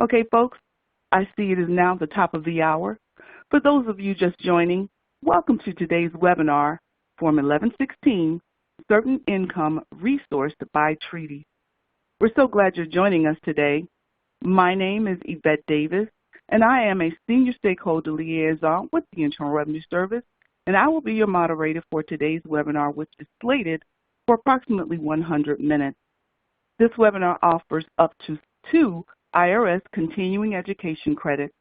Okay, folks, I see it is now the top of the hour. For those of you just joining, welcome to today's webinar, Form 1116, Certain Income Resourced by Treaty. We're so glad you're joining us today. My name is Yvette Davis, and I am a Senior Stakeholder Liaison with the Internal Revenue Service, and I will be your moderator for today's webinar, which is slated for approximately 100 minutes. This webinar offers up to 2 IRS continuing education credits.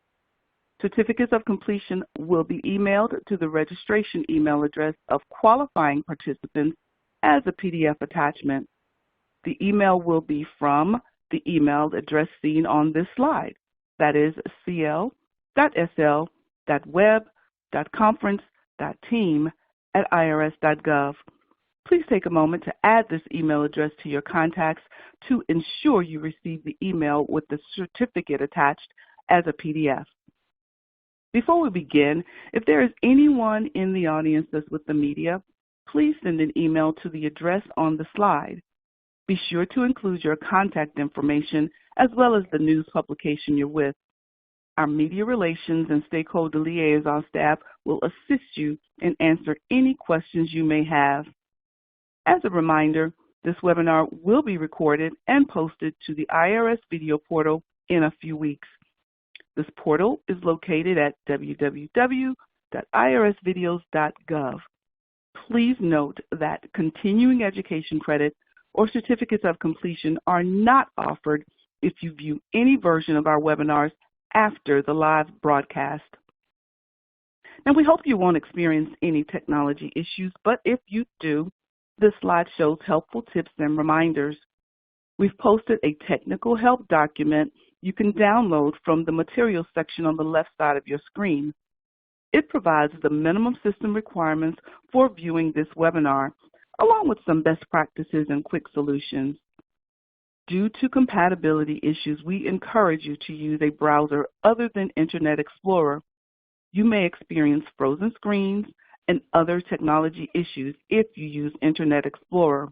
Certificates of completion will be emailed to the registration email address of qualifying participants as a PDF attachment. The email will be from the email address seen on this slide, that is cl.sl.web.conference.team@irs.gov. Please take a moment to add this email address to your contacts to ensure you receive the email with the certificate attached as a PDF. Before we begin, if there is anyone in the audience that's with the media, please send an email to the address on the slide. Be sure to include your contact information as well as the news publication you're with. Our media relations and stakeholder liaison staff will assist you and answer any questions you may have. As a reminder, this webinar will be recorded and posted to the IRS Video Portal in a few weeks. This portal is located at www.irsvideos.gov. Please note that continuing education credit or certificates of completion are not offered if you view any version of our webinars after the live broadcast. Now, we hope you won't experience any technology issues, but if you do, this slide shows helpful tips and reminders. We've posted a technical help document you can download from the materials section on the left side of your screen. It provides the minimum system requirements for viewing this webinar, along with some best practices and quick solutions. Due to compatibility issues, we encourage you to use a browser other than Internet Explorer. You may experience frozen screens and other technology issues if you use Internet Explorer.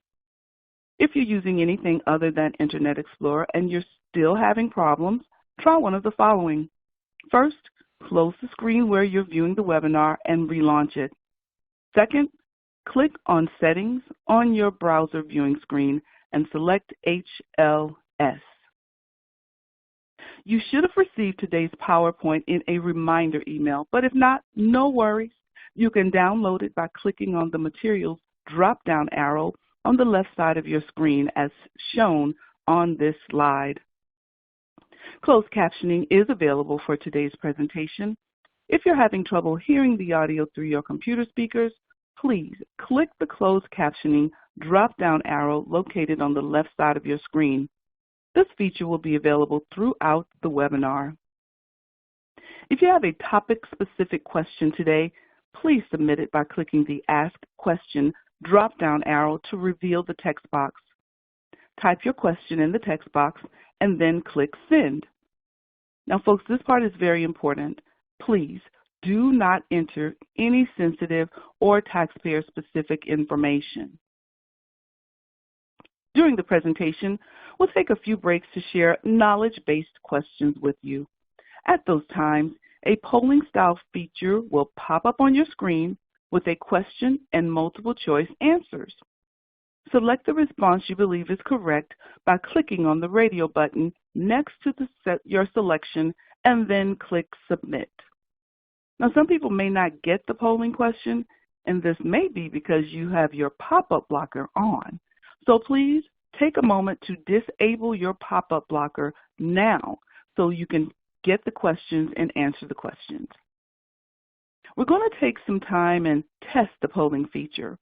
If you're using anything other than Internet Explorer and you're still having problems, try one of the following. First, close the screen where you're viewing the webinar and relaunch it. Second, click on Settings on your browser viewing screen and select HLS. You should have received today's PowerPoint in a reminder email, but if not, no worries. You can download it by clicking on the Materials drop-down arrow on the left side of your screen as shown on this slide. Closed captioning is available for today's presentation. If you're having trouble hearing the audio through your computer speakers, please click the closed captioning drop-down arrow located on the left side of your screen. This feature will be available throughout the webinar. If you have a topic-specific question today, please submit it by clicking the Ask Question drop-down arrow to reveal the text box. Type your question in the text box and then click Send. Now, folks, this part is very important. Please do not enter any sensitive or taxpayer-specific information. During the presentation, we'll take a few breaks to share knowledge-based questions with you. At those times, a polling style feature will pop up on your screen with a question and multiple choice answers. Select the response you believe is correct by clicking on the radio button next to your selection and then click Submit. Now, some people may not get the polling question, and this may be because you have your pop-up blocker on. So please take a moment to disable your pop-up blocker now so you can get the questions and answer the questions. We're going to take some time and test the polling feature.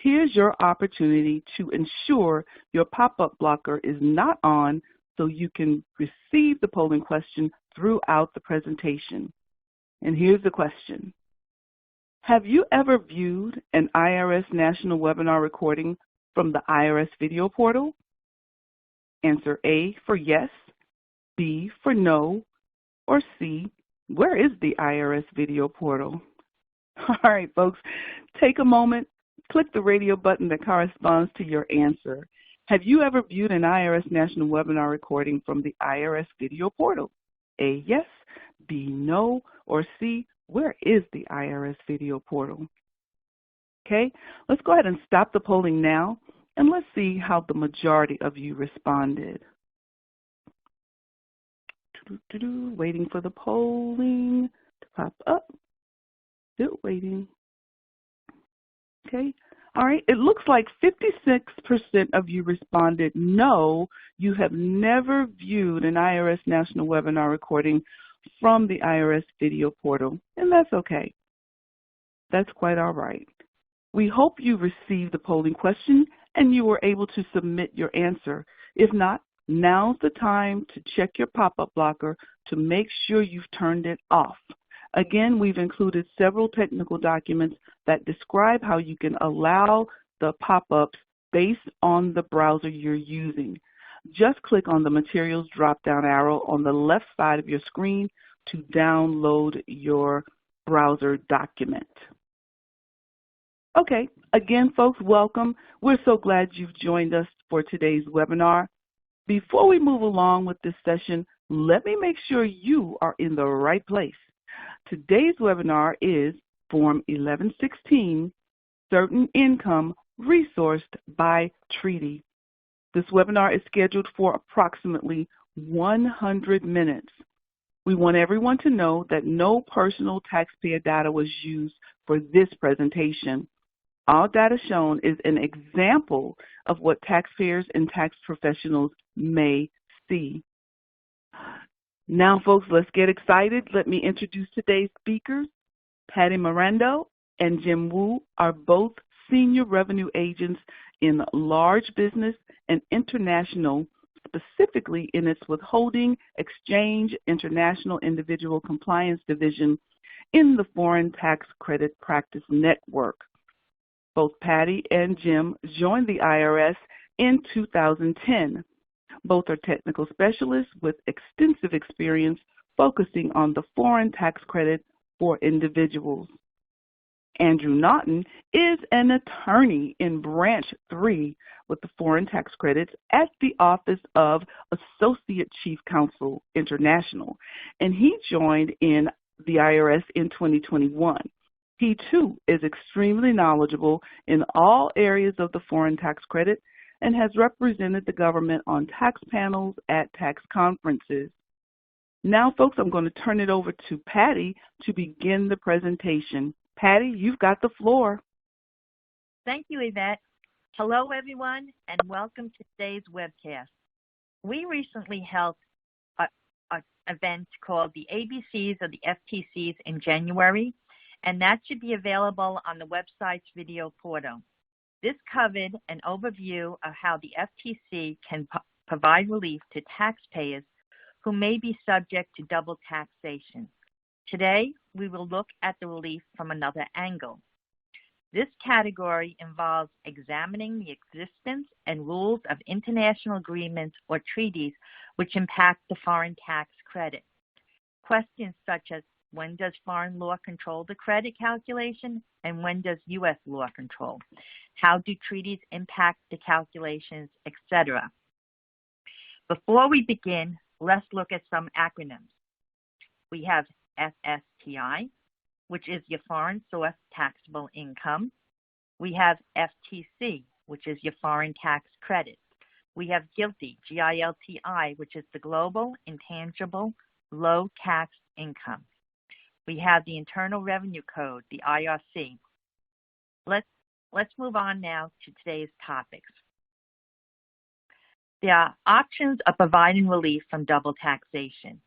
Here's your opportunity to ensure your pop-up blocker is not on so you can receive the polling question throughout the presentation. And here's the question. Have you ever viewed an IRS National Webinar recording from the IRS Video Portal? Answer A for yes, B for no, or C, where is the IRS Video Portal? All right, folks, take a moment, click the radio button that corresponds to your answer. Have you ever viewed an IRS National Webinar recording from the IRS Video Portal? A, yes, B, no, or C, where is the IRS Video Portal? Okay, let's go ahead and stop the polling now, and let's see how the majority of you responded. Waiting for the polling to pop up. Still waiting. Okay. All right. It looks like 56% of you responded no, you have never viewed an IRS National Webinar recording from the IRS Video Portal, and that's okay. That's quite all right. We hope you received the polling question and you were able to submit your answer. If not, now's the time to check your pop-up blocker to make sure you've turned it off. Again, we've included several technical documents that describe how you can allow the pop-ups based on the browser you're using. Just click on the Materials drop-down arrow on the left side of your screen to download your browser document. Okay, again, folks, welcome. We're so glad you've joined us for today's webinar. Before we move along with this session, let me make sure you are in the right place. Today's webinar is Form 1116, Certain Income Resourced by Treaty. This webinar is scheduled for approximately 100 minutes. We want everyone to know that no personal taxpayer data was used for this presentation. All data shown is an example of what taxpayers and tax professionals may see. Now, folks, let's get excited. Let me introduce today's speakers. Patty Mirando and Jim Wu are both senior revenue agents in large business and international, specifically in its withholding, exchange, international individual compliance division in the Foreign Tax Credit Practice Network. Both Patty and Jim joined the IRS in 2010. Both are technical specialists with extensive experience focusing on the foreign tax credit for individuals. Andrew Naughton is an attorney in Branch 3 with the foreign tax credits at the Office of Associate Chief Counsel International, and he joined in the IRS in 2021. He, too, is extremely knowledgeable in all areas of the foreign tax credit and has represented the government on tax panels at tax conferences. Now, folks, I'm going to turn it over to Patty to begin the presentation. Patty, you've got the floor. Thank you, Yvette. Hello, everyone, and welcome to today's webcast. We recently held an event called the ABCs of the FTCs in January, and that should be available on the website's video portal. This covered an overview of how the FTC can provide relief to taxpayers who may be subject to double taxation. Today, we will look at the relief from another angle. This category involves examining the existence and rules of international agreements or treaties which impact the foreign tax credit. Questions such as when does foreign law control the credit calculation and when does U.S. law control? How do treaties impact the calculations, etc.? Before we begin, let's look at some acronyms. We have FSTI, which is your foreign source taxable income. We have FTC, which is your foreign tax credit. We have GILTI, G-I-L-T-I, which is the global intangible low tax income. We have the Internal Revenue Code, the IRC. Let's move on now to today's topics. There are options of providing relief from double taxation.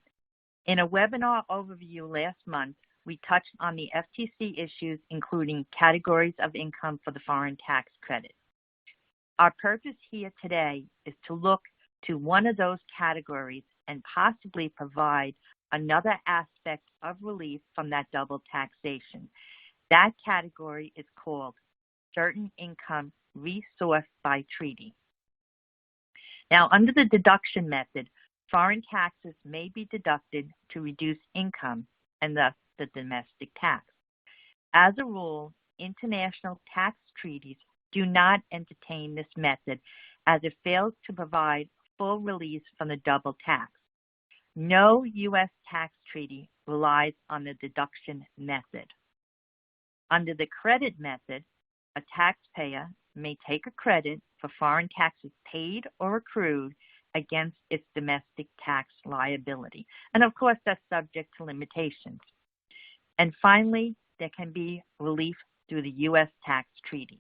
In a webinar overview last month, we touched on the FTC issues, including categories of income for the foreign tax credit. Our purpose here today is to look to one of those categories and possibly provide another aspect of relief from that double taxation. That category is called certain income resourced by treaty. Now, under the deduction method, foreign taxes may be deducted to reduce income and thus the domestic tax. As a rule, international tax treaties do not entertain this method as it fails to provide full release from the double tax. No U.S. tax treaty relies on the deduction method. Under the credit method, a taxpayer may take a credit for foreign taxes paid or accrued against its domestic tax liability. And of course, that's subject to limitations. And finally, there can be relief through the U.S. tax treaties.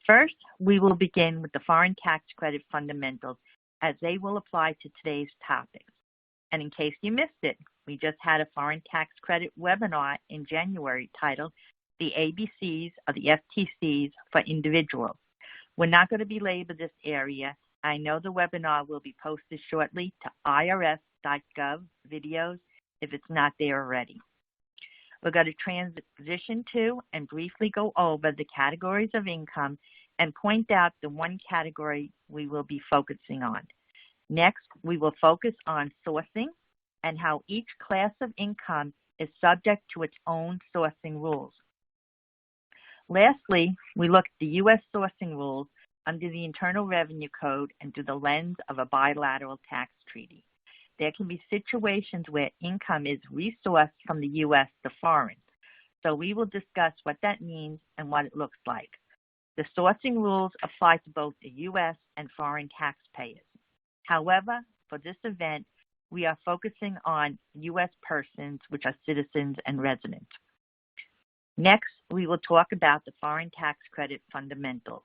First, we will begin with the foreign tax credit fundamentals as they will apply to today's topics. And in case you missed it, we just had a foreign tax credit webinar in January titled The ABCs of the FTCs for Individuals. We're not going to belabor this area. I know the webinar will be posted shortly to IRS.gov videos if it's not there already. We're going to transition to and briefly go over the categories of income and point out the one category we will be focusing on. Next, we will focus on sourcing and how each class of income is subject to its own sourcing rules. Lastly, we look at the U.S. sourcing rules under the Internal Revenue Code and through the lens of a bilateral tax treaty. There can be situations where income is resourced from the U.S. to foreign. So we will discuss what that means and what it looks like. The sourcing rules apply to both the U.S. and foreign taxpayers. However, for this event, we are focusing on U.S. persons, which are citizens and residents. Next, we will talk about the foreign tax credit fundamentals.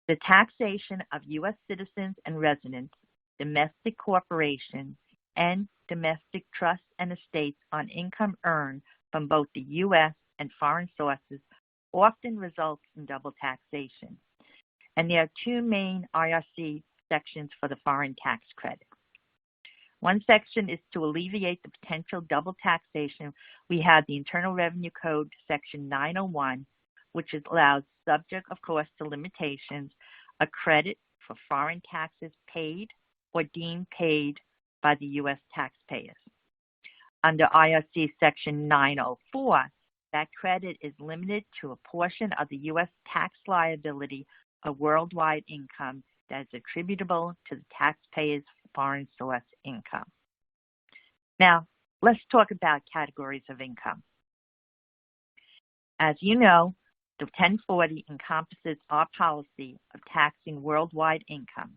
The taxation of U.S. citizens and residents, domestic corporations, and domestic trusts and estates on income earned from both the U.S. and foreign sources often results in double taxation. And there are two main IRC sections for the foreign tax credit. One section is to alleviate the potential double taxation. We have the Internal Revenue Code, Section 901, which allows, subject, of course, to limitations, a credit for foreign taxes paid or deemed paid by the U.S. taxpayers. Under IRC Section 904, that credit is limited to a portion of the U.S. tax liability of worldwide income that is attributable to the taxpayer's foreign source income. Now, let's talk about categories of income. As you know, the 1040 encompasses our policy of taxing worldwide income,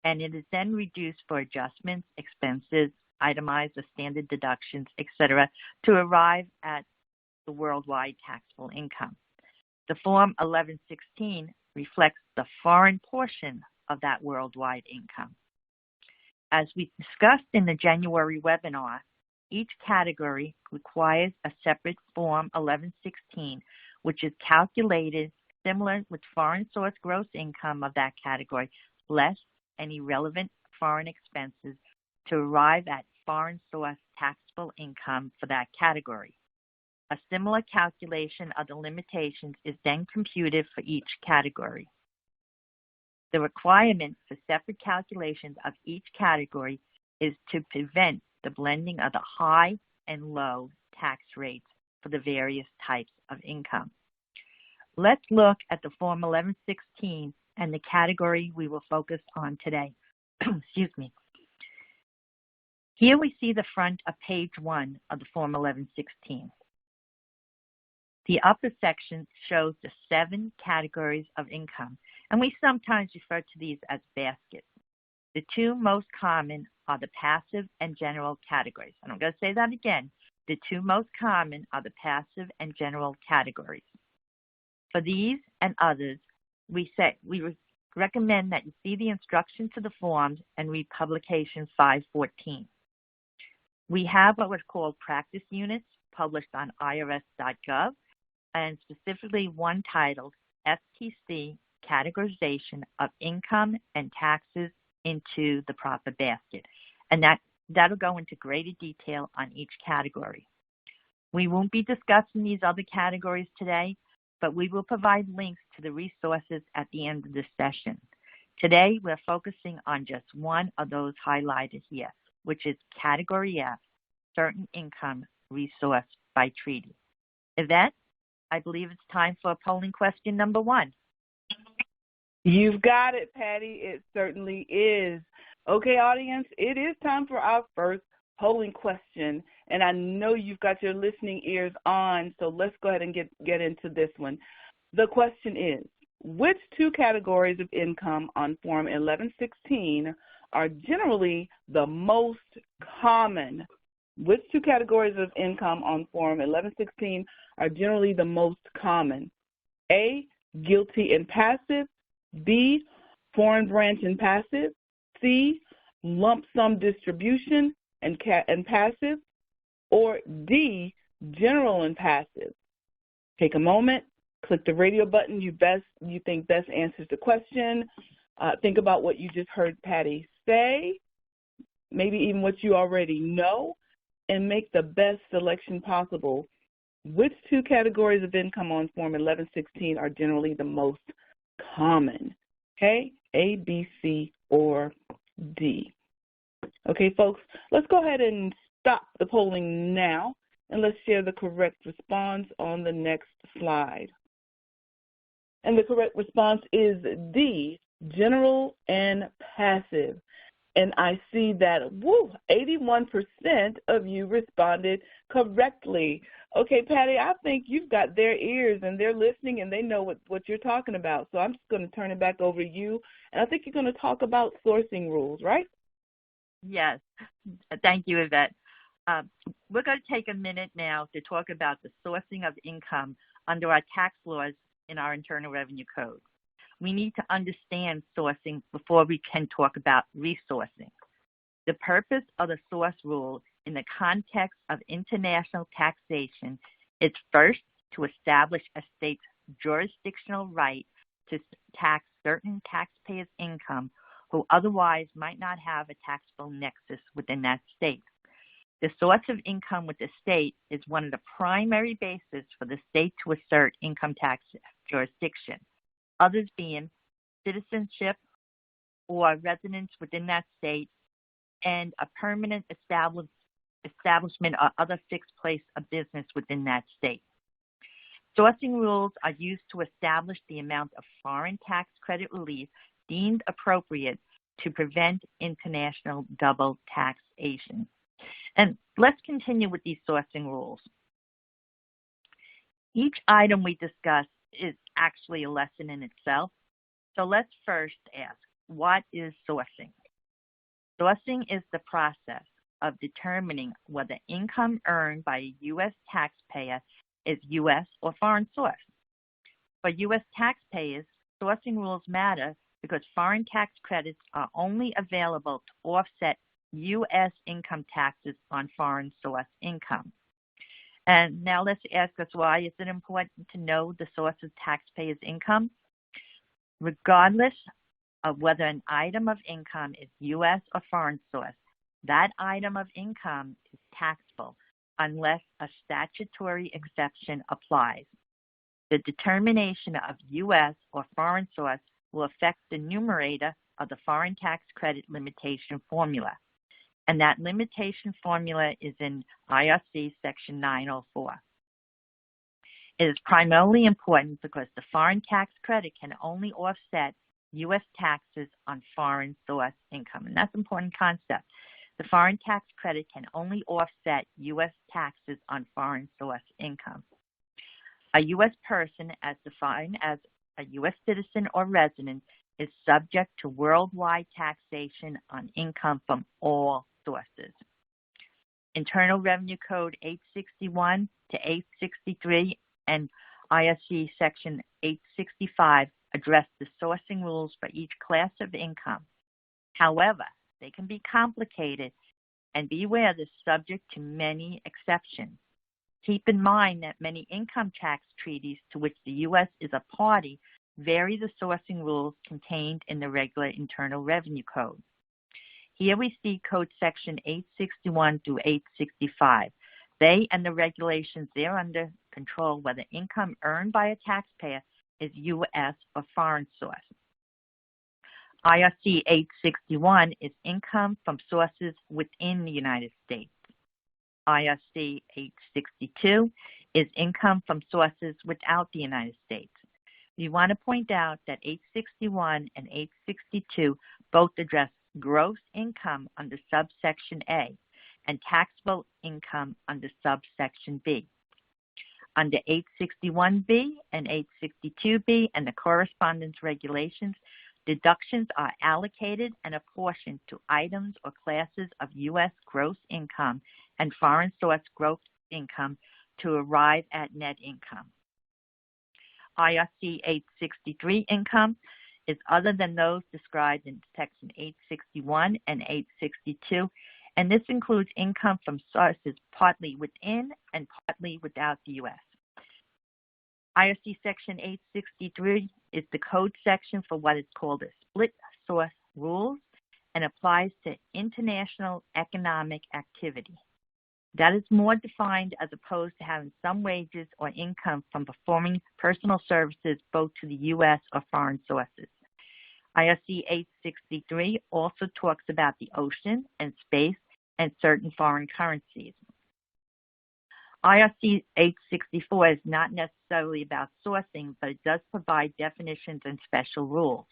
and it is then reduced for adjustments, expenses, itemized or standard deductions, etc., to arrive at the worldwide taxable income. The Form 1116 reflects the foreign portion of that worldwide income. As we discussed in the January webinar, each category requires a separate Form 1116, which is calculated similar with foreign source gross income of that category, less any relevant foreign expenses, to arrive at foreign source taxable income for that category. A similar calculation of the limitations is then computed for each category. The requirement for separate calculations of each category is to prevent the blending of the high and low tax rates for the various types of income. Let's look at the Form 1116 and the category we will focus on today. Excuse me. Here we see the front of page 1 of the Form 1116. The upper section shows the 7 categories of income, and we sometimes refer to these as baskets. The two most common are the passive and general categories. And I'm going to say that again. The two most common are the passive and general categories. For these and others, we recommend that you see the instructions to the forms and read Publication 514. We have what was called practice units published on IRS.gov, and specifically one titled FTC Categorization of Income and Taxes into the Proper Basket. And that'll go into greater detail on each category. We won't be discussing these other categories today, but we will provide links to the resources at the end of this session. Today, we're focusing on just one of those highlighted here, which is Category F, Certain Income Resourced by Treaty. Yvette, I believe it's time for polling question number 1. You've got it, Patty. It certainly is. Okay, audience, it is time for our first polling question. And I know you've got your listening ears on, so let's go ahead and get into this one. The question is, which 2 categories of income on Form 1116 are generally the most common? Which 2 categories of income on Form 1116 are generally the most common? A, guilty and passive. B, foreign branch and passive. C, lump sum distribution and passive. Or D, general and passive. Take a moment, click the radio button you think best answers the question. Think about what you just heard Patty say, maybe even what you already know, and make the best selection possible. Which 2 categories of income on Form 1116 are generally the most common? Okay, A, B, C, or D. Okay, folks, let's go ahead and stop the polling now, and let's share the correct response on the next slide. And the correct response is D, general and passive. And I see that, 81% of you responded correctly. Okay, Patty, I think you've got their ears and they're listening and they know what you're talking about. So I'm just going to turn it back over to you. And I think you're going to talk about sourcing rules, right? Yes. Thank you, Yvette. We're going to take a minute now to talk about the sourcing of income under our tax laws in our Internal Revenue Code. We need to understand sourcing before we can talk about resourcing. The purpose of the source rule in the context of international taxation is first to establish a state's jurisdictional right to tax certain taxpayers' income who otherwise might not have a taxable nexus within that state. The source of income with the state is one of the primary bases for the state to assert income tax jurisdiction, others being citizenship or residence within that state and a permanent establishment or other fixed place of business within that state. Sourcing rules are used to establish the amount of foreign tax credit relief deemed appropriate to prevent international double taxation. And let's continue with these sourcing rules. Each item we discuss is actually a lesson in itself. So let's first ask, what is sourcing? Sourcing is the process of determining whether income earned by a U.S. taxpayer is U.S. or foreign source. For U.S. taxpayers, sourcing rules matter because foreign tax credits are only available to offset U.S. income taxes on foreign source income. And now let's ask us, why is it important to know the source of taxpayers' income? Regardless of whether an item of income is U.S. or foreign source, that item of income is taxable unless a statutory exception applies. The determination of U.S. or foreign source will affect the numerator of the foreign tax credit limitation formula. And that limitation formula is in IRC Section 904. It is primarily important because the foreign tax credit can only offset U.S. taxes on foreign source income. And that's an important concept. The foreign tax credit can only offset U.S. taxes on foreign source income. A U.S. person, as defined as a U.S. citizen or resident, is subject to worldwide taxation on income from all sources. Internal Revenue Code 861 to 863 and IRC Section 865 address the sourcing rules for each class of income. However, they can be complicated, and be aware they're subject to many exceptions. Keep in mind that many income tax treaties to which the U.S. is a party vary the sourcing rules contained in the regular Internal Revenue Code. Here we see Code Section 861 through 865. They and the regulations thereunder control whether income earned by a taxpayer is U.S. or foreign source. IRC 861 is income from sources within the United States. IRC 862 is income from sources without the United States. We want to point out that 861 and 862 both address gross income under subsection A and taxable income under subsection B. Under 861B and 862B and the correspondence regulations, deductions are allocated and apportioned to items or classes of U.S. gross income and foreign source gross income to arrive at net income. IRC 863 income is other than those described in Section 861 and 862, and this includes income from sources partly within and partly without the U.S. IRC Section 863 is the code section for what is called a split source rules and applies to international economic activity. That is more defined as opposed to having some wages or income from performing personal services both to the U.S. or foreign sources. IRC 863 also talks about the ocean and space and certain foreign currencies. IRC 864 is not necessarily about sourcing, but it does provide definitions and special rules.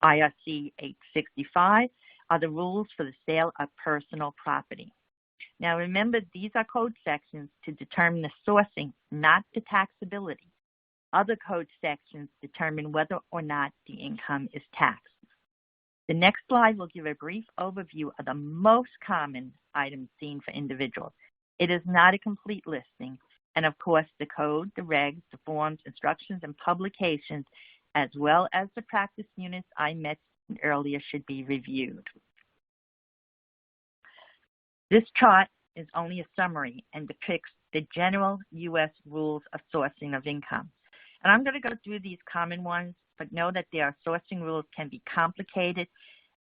IRC 865 are the rules for the sale of personal property. Now remember, these are code sections to determine the sourcing, not the taxability. Other code sections determine whether or not the income is taxed. The next slide will give a brief overview of the most common items seen for individuals. It is not a complete listing, and of course the code, the regs, the forms, instructions, and publications, as well as the practice units I mentioned earlier, should be reviewed. This chart is only a summary and depicts the general U.S. rules of sourcing of income. And I'm going to go through these common ones, but know that their sourcing rules can be complicated,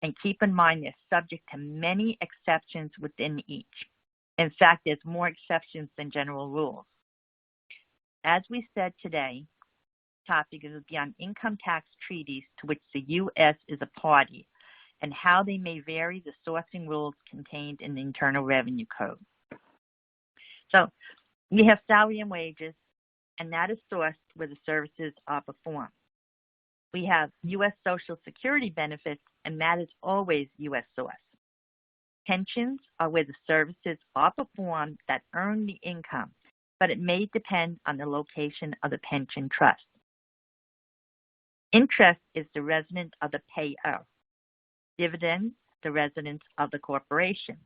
and keep in mind they're subject to many exceptions within each. In fact, there's more exceptions than general rules. As we said today, the topic will be on income tax treaties to which the U.S. is a party, and how they may vary the sourcing rules contained in the Internal Revenue Code. So we have salary and wages, and that is sourced where the services are performed. We have U.S. Social Security benefits, and that is always U.S. source. Pensions are where the services are performed that earn the income, but it may depend on the location of the pension trust. Interest is the resident of the payer. Dividends, the residence of the corporation.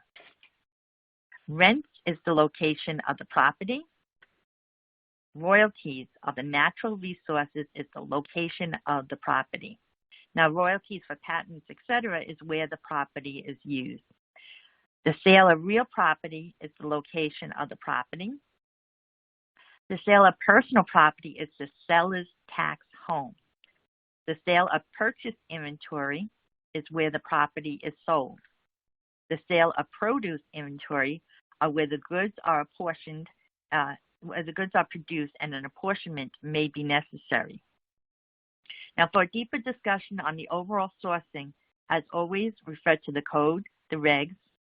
Rent is the location of the property. Royalties of the natural resources is the location of the property. Now, royalties for patents, etc., is where the property is used. The sale of real property is the location of the property. The sale of personal property is the seller's tax home. The sale of purchased inventory is where the property is sold. The sale of produce inventory are where the goods are apportioned, where the goods are produced, and an apportionment may be necessary. Now, for a deeper discussion on the overall sourcing, as always, refer to the code, the regs,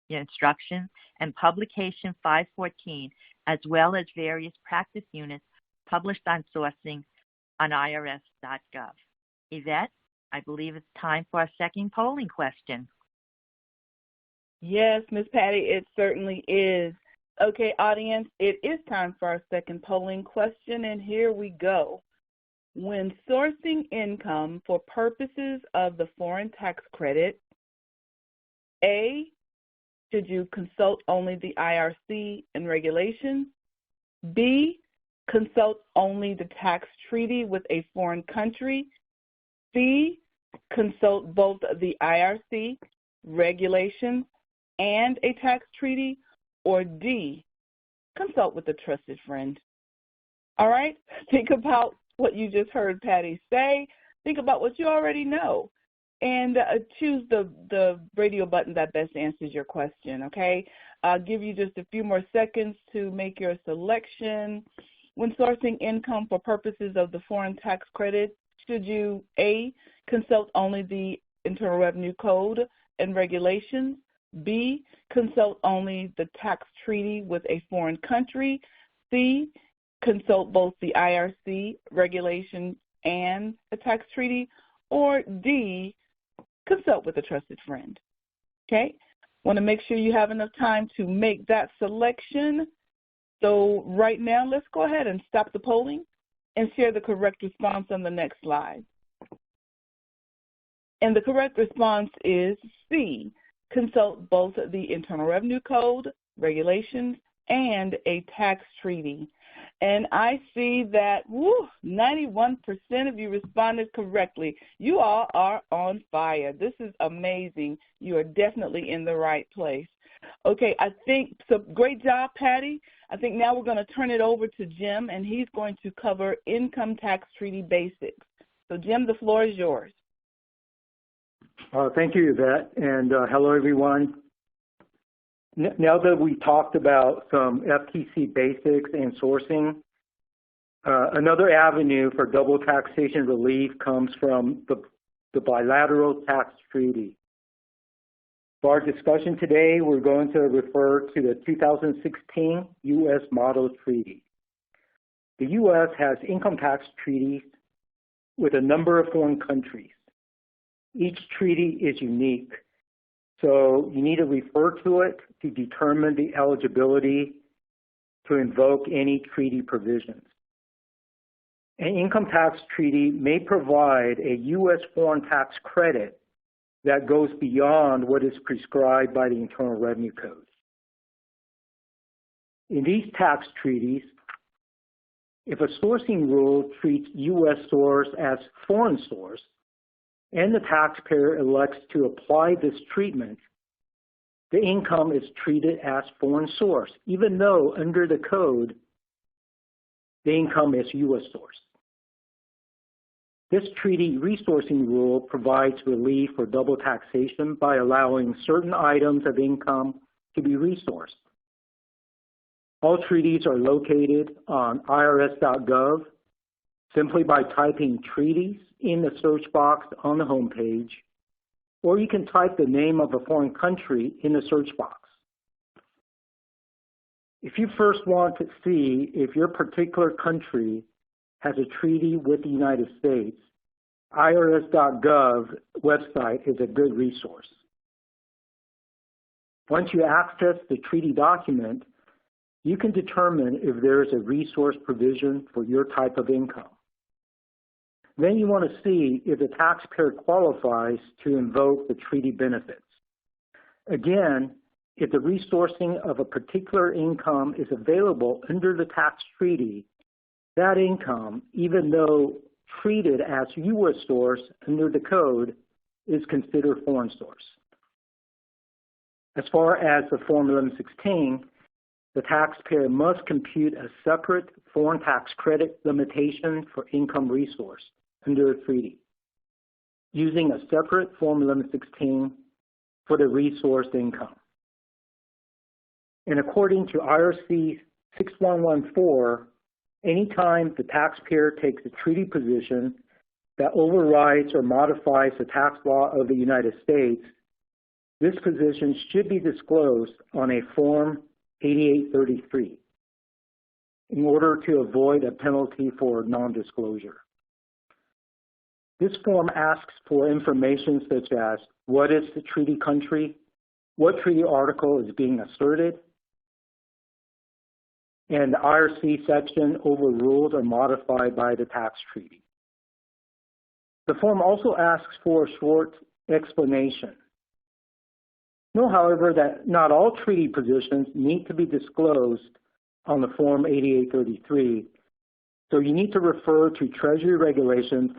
the instructions, and publication 514, as well as various practice units published on sourcing on IRS.gov. Yvette, I believe it's time for our second polling question. Yes, Ms. Patty, it certainly is. Okay, audience, it is time for our second polling question, and here we go. When sourcing income for purposes of the foreign tax credit, A, should you consult only the IRC and regulations? B, consult only the tax treaty with a foreign country? C, consult both the IRC, regulations, and a tax treaty? Or D, consult with a trusted friend? All right, think about what you just heard Patty say. Think about what you already know. And choose the radio button that best answers your question, okay? I'll give you just a few more seconds to make your selection. When sourcing income for purposes of the foreign tax credit, should you A, consult only the Internal Revenue Code and regulations, B, consult only the tax treaty with a foreign country. C, consult both the IRC regulation and the tax treaty. Or D, consult with a trusted friend. Okay? Want to make sure you have enough time to make that selection. So right now, let's go ahead and stop the polling and share the correct response on the next slide. And the correct response is C, consult both the Internal Revenue Code, regulations, and a tax treaty. And I see that 91% of you responded correctly. You all are on fire. This is amazing. You are definitely in the right place. Okay, I think, so great job, Patty. I think now we're going to turn it over to Jim, and he's going to cover income tax treaty basics. So, Jim, the floor is yours. Thank you, Yvette, and hello, everyone. Now that we talked about some FTC basics and sourcing, another avenue for double taxation relief comes from the bilateral tax treaty. For our discussion today, we're going to refer to the 2016 U.S. Model Treaty. The U.S. has income tax treaties with a number of foreign countries. Each treaty is unique, so you need to refer to it to determine the eligibility to invoke any treaty provisions. An income tax treaty may provide a U.S. foreign tax credit that goes beyond what is prescribed by the Internal Revenue Code. In these tax treaties, if a sourcing rule treats U.S. source as foreign source, and the taxpayer elects to apply this treatment, the income is treated as foreign source, even though under the code, the income is U.S. source. This treaty resourcing rule provides relief for double taxation by allowing certain items of income to be resourced. All treaties are located on IRS.gov simply by typing treaties in the search box on the home page, or you can type the name of a foreign country in the search box. If you first want to see if your particular country has a treaty with the United States, IRS.gov website is a good resource. Once you access the treaty document, you can determine if there is a resource provision for your type of income. Then you want to see if the taxpayer qualifies to invoke the treaty benefits. Again, if the resourcing of a particular income is available under the tax treaty, that income, even though treated as U.S. source under the code, is considered foreign source. As far as the Form 1116, the taxpayer must compute a separate foreign tax credit limitation for income resource under the treaty, using a separate Form 1116 for the resourced income. And according to IRC 6114, anytime the taxpayer takes a treaty position that overrides or modifies the tax law of the United States, this position should be disclosed on a Form 8833 in order to avoid a penalty for non-disclosure. This form asks for information such as what is the treaty country, what treaty article is being asserted, and the IRC section overruled or modified by the tax treaty. The form also asks for a short explanation. Note, however, that not all treaty positions need to be disclosed on the Form 8833, so you need to refer to Treasury Regulation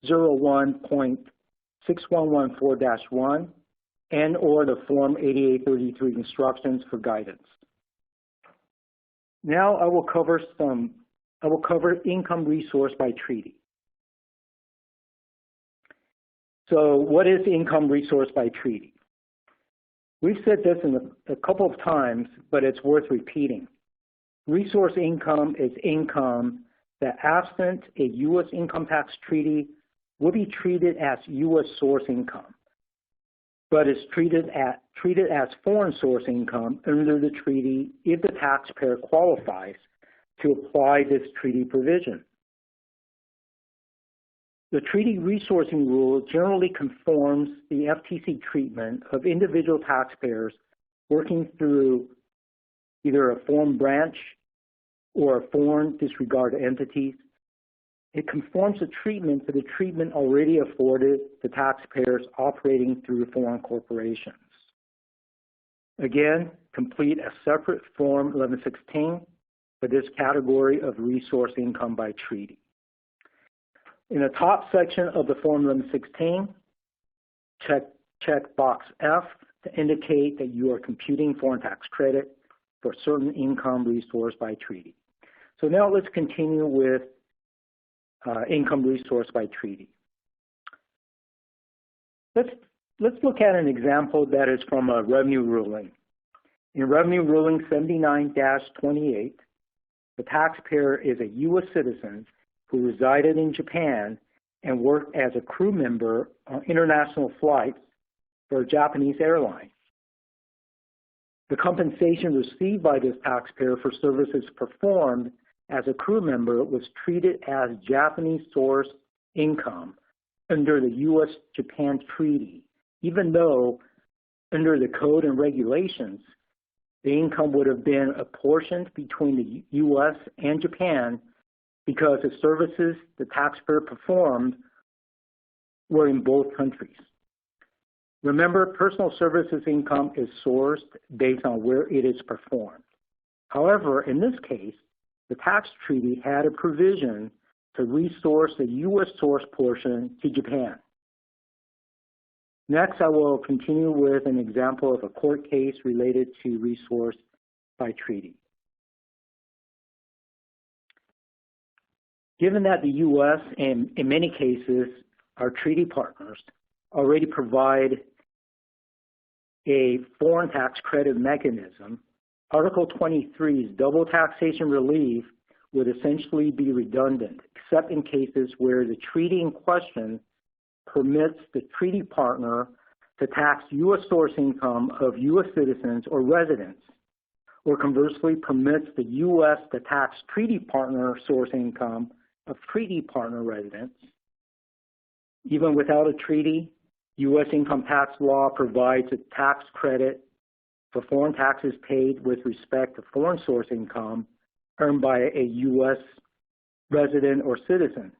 301.6114-1 and or the Form 8833 instructions for guidance. Now I will cover income resource by treaty. So what is income resource by treaty? We've said this a couple of times, but it's worth repeating. Resource income is income that, absent a U.S. income tax treaty, will be treated as U.S. source income. but is treated as foreign source income under the treaty if the taxpayer qualifies to apply this treaty provision. The treaty resourcing rule generally conforms the FTC treatment of individual taxpayers working through either a foreign branch or a foreign disregarded entities. It conforms the treatment to the treatment already afforded to taxpayers operating through foreign corporations. Again, complete a separate Form 1116 for this category of resource income by treaty. In the top section of the Form 1116, check box F to indicate that you are computing foreign tax credit for certain income resource by treaty. So now let's continue with income resource by treaty. Let's look at an example that is from a revenue ruling. In Revenue Ruling 79-28, the taxpayer is a U.S. citizen who resided in Japan and worked as a crew member on international flights for a Japanese airline. The compensation received by this taxpayer for services performed as a crew member was treated as Japanese source income under the U.S.-Japan Treaty, even though under the code and regulations, the income would have been apportioned between the U.S. and Japan because the services the taxpayer performed were in both countries. Remember, personal services income is sourced based on where it is performed. However, in this case, the tax treaty had a provision to resource the U.S. source portion to Japan. Next, I will continue with an example of a court case related to resource by treaty. Given that the U.S. and in many cases our treaty partners already provide a foreign tax credit mechanism, Article 23's double taxation relief would essentially be redundant, except in cases where the treaty in question permits the treaty partner to tax U.S. source income of U.S. citizens or residents, or conversely permits the U.S. to tax treaty partner source income of treaty partner residents. Even without a treaty, U.S. income tax law provides a tax credit for foreign taxes paid with respect to foreign source income earned by a U.S. resident or citizen.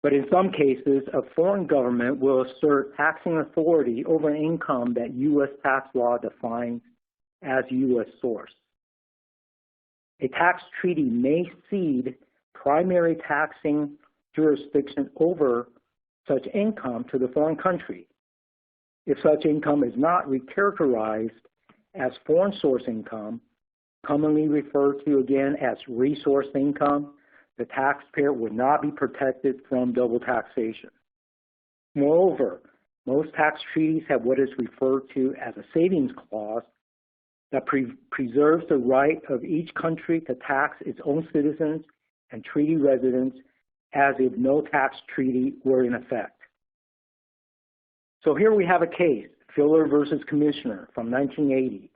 But in some cases, a foreign government will assert taxing authority over an income that U.S. tax law defines as U.S. source. A tax treaty may cede primary taxing jurisdiction over such income to the foreign country. If such income is not recharacterized as foreign source income, commonly referred to again as resource income, the taxpayer would not be protected from double taxation. Moreover, most tax treaties have what is referred to as a savings clause that preserves the right of each country to tax its own citizens and treaty residents as if no tax treaty were in effect. So here we have a case, Filler versus Commissioner from 1980,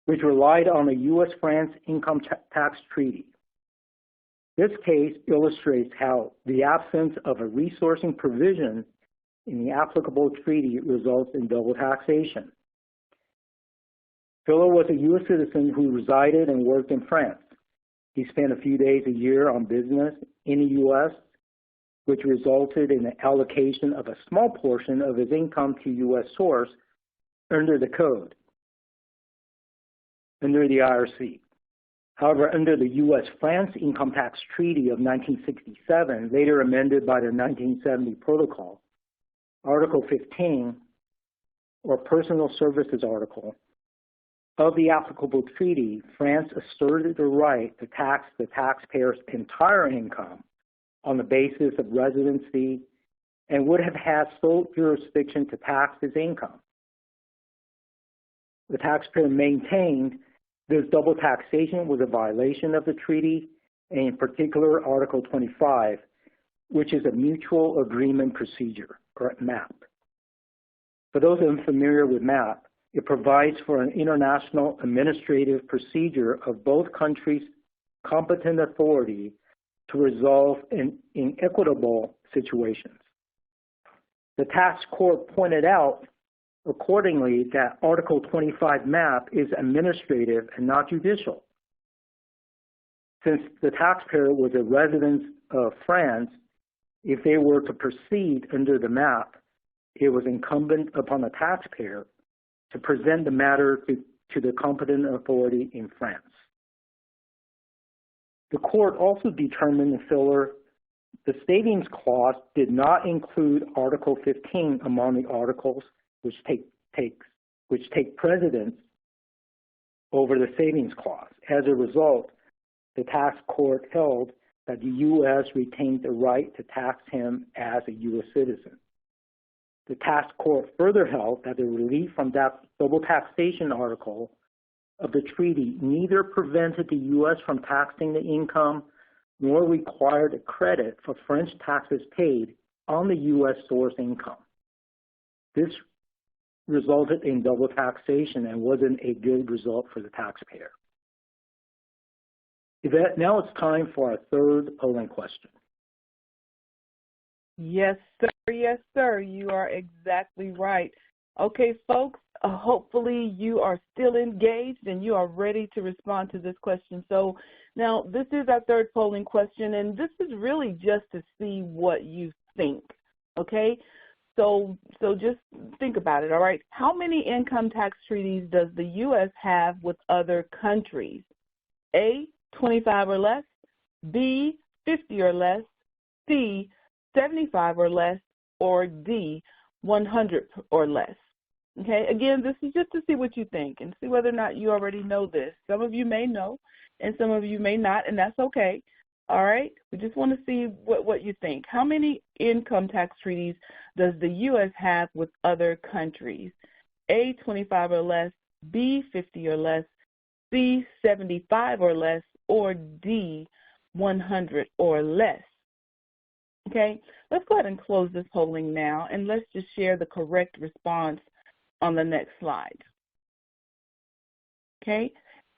which relied on the U.S.-France income tax treaty. This case illustrates how the absence of a resourcing provision in the applicable treaty results in double taxation. Filler was a U.S. citizen who resided and worked in France. He spent a few days a year on business in the U.S., which resulted in the allocation of a small portion of his income to U.S. source under the code, under the IRC. However, under the U.S.-France Income Tax Treaty of 1967, later amended by the 1970 Protocol, Article 15, or Personal Services Article, of the applicable treaty, France asserted the right to tax the taxpayer's entire income on the basis of residency and would have had sole jurisdiction to tax his income. The taxpayer maintained this double taxation was a violation of the treaty, and in particular Article 25, which is a mutual agreement procedure, or MAP. For those unfamiliar with MAP, it provides for an international administrative procedure of both countries' competent authority to resolve inequitable situations. The tax court pointed out accordingly that Article 25 MAP is administrative and not judicial. Since the taxpayer was a resident of France, if they were to proceed under the MAP, it was incumbent upon the taxpayer to present the matter to the competent authority in France. The court also determined the savings clause did not include Article 15 among the articles which take precedence over the savings clause. As a result, the tax court held that the U.S. retained the right to tax him as a U.S. citizen. The tax court further held that the relief from that double taxation article of the treaty neither prevented the U.S. from taxing the income nor required a credit for French taxes paid on the U.S. source income. This resulted in double taxation and wasn't a good result for the taxpayer. Yvette, now it's time for our third polling question. Yes, sir. Yes, sir. You are exactly right. Okay, folks, hopefully you are still engaged and you are ready to respond to this question. So now this is our third polling question, and this is really just to see what you think, okay? So just think about it, all right? How many income tax treaties does the U.S. have with other countries? A, 25 or less, B, 50 or less, C, 75 or less, or D, 100 or less. Okay, again, this is just to see what you think and see whether or not you already know this. Some of you may know and some of you may not, and that's okay. All right, we just want to see what you think. How many income tax treaties does the U.S. have with other countries? A, 25 or less, B, 50 or less, C, 75 or less, or D, 100 or less. Okay, let's go ahead and close this polling now, and let's just share the correct response on the next slide. Okay,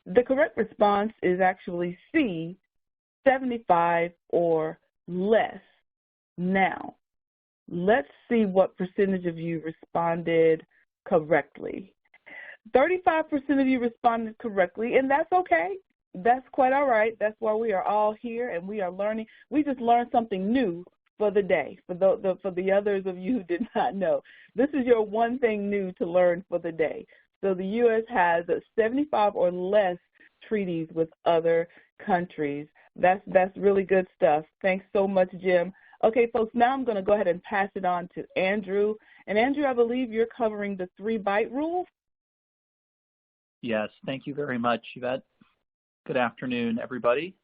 the correct response is actually C, 75 or less. Now, let's see what percentage of you responded correctly. 35% of you responded correctly, and that's okay. That's quite all right. That's why we are all here and we are learning. We just learned something new for the day, for the others of you who did not know. This is your one thing new to learn for the day. So the U.S. has 75 or less treaties with other countries. That's really good stuff. Thanks so much, Jim. Okay, folks, now I'm going to go ahead and pass it on to Andrew. And Andrew, I believe you're covering the 3-bite rule. Yes, thank you very much, Yvette. Good afternoon, everybody.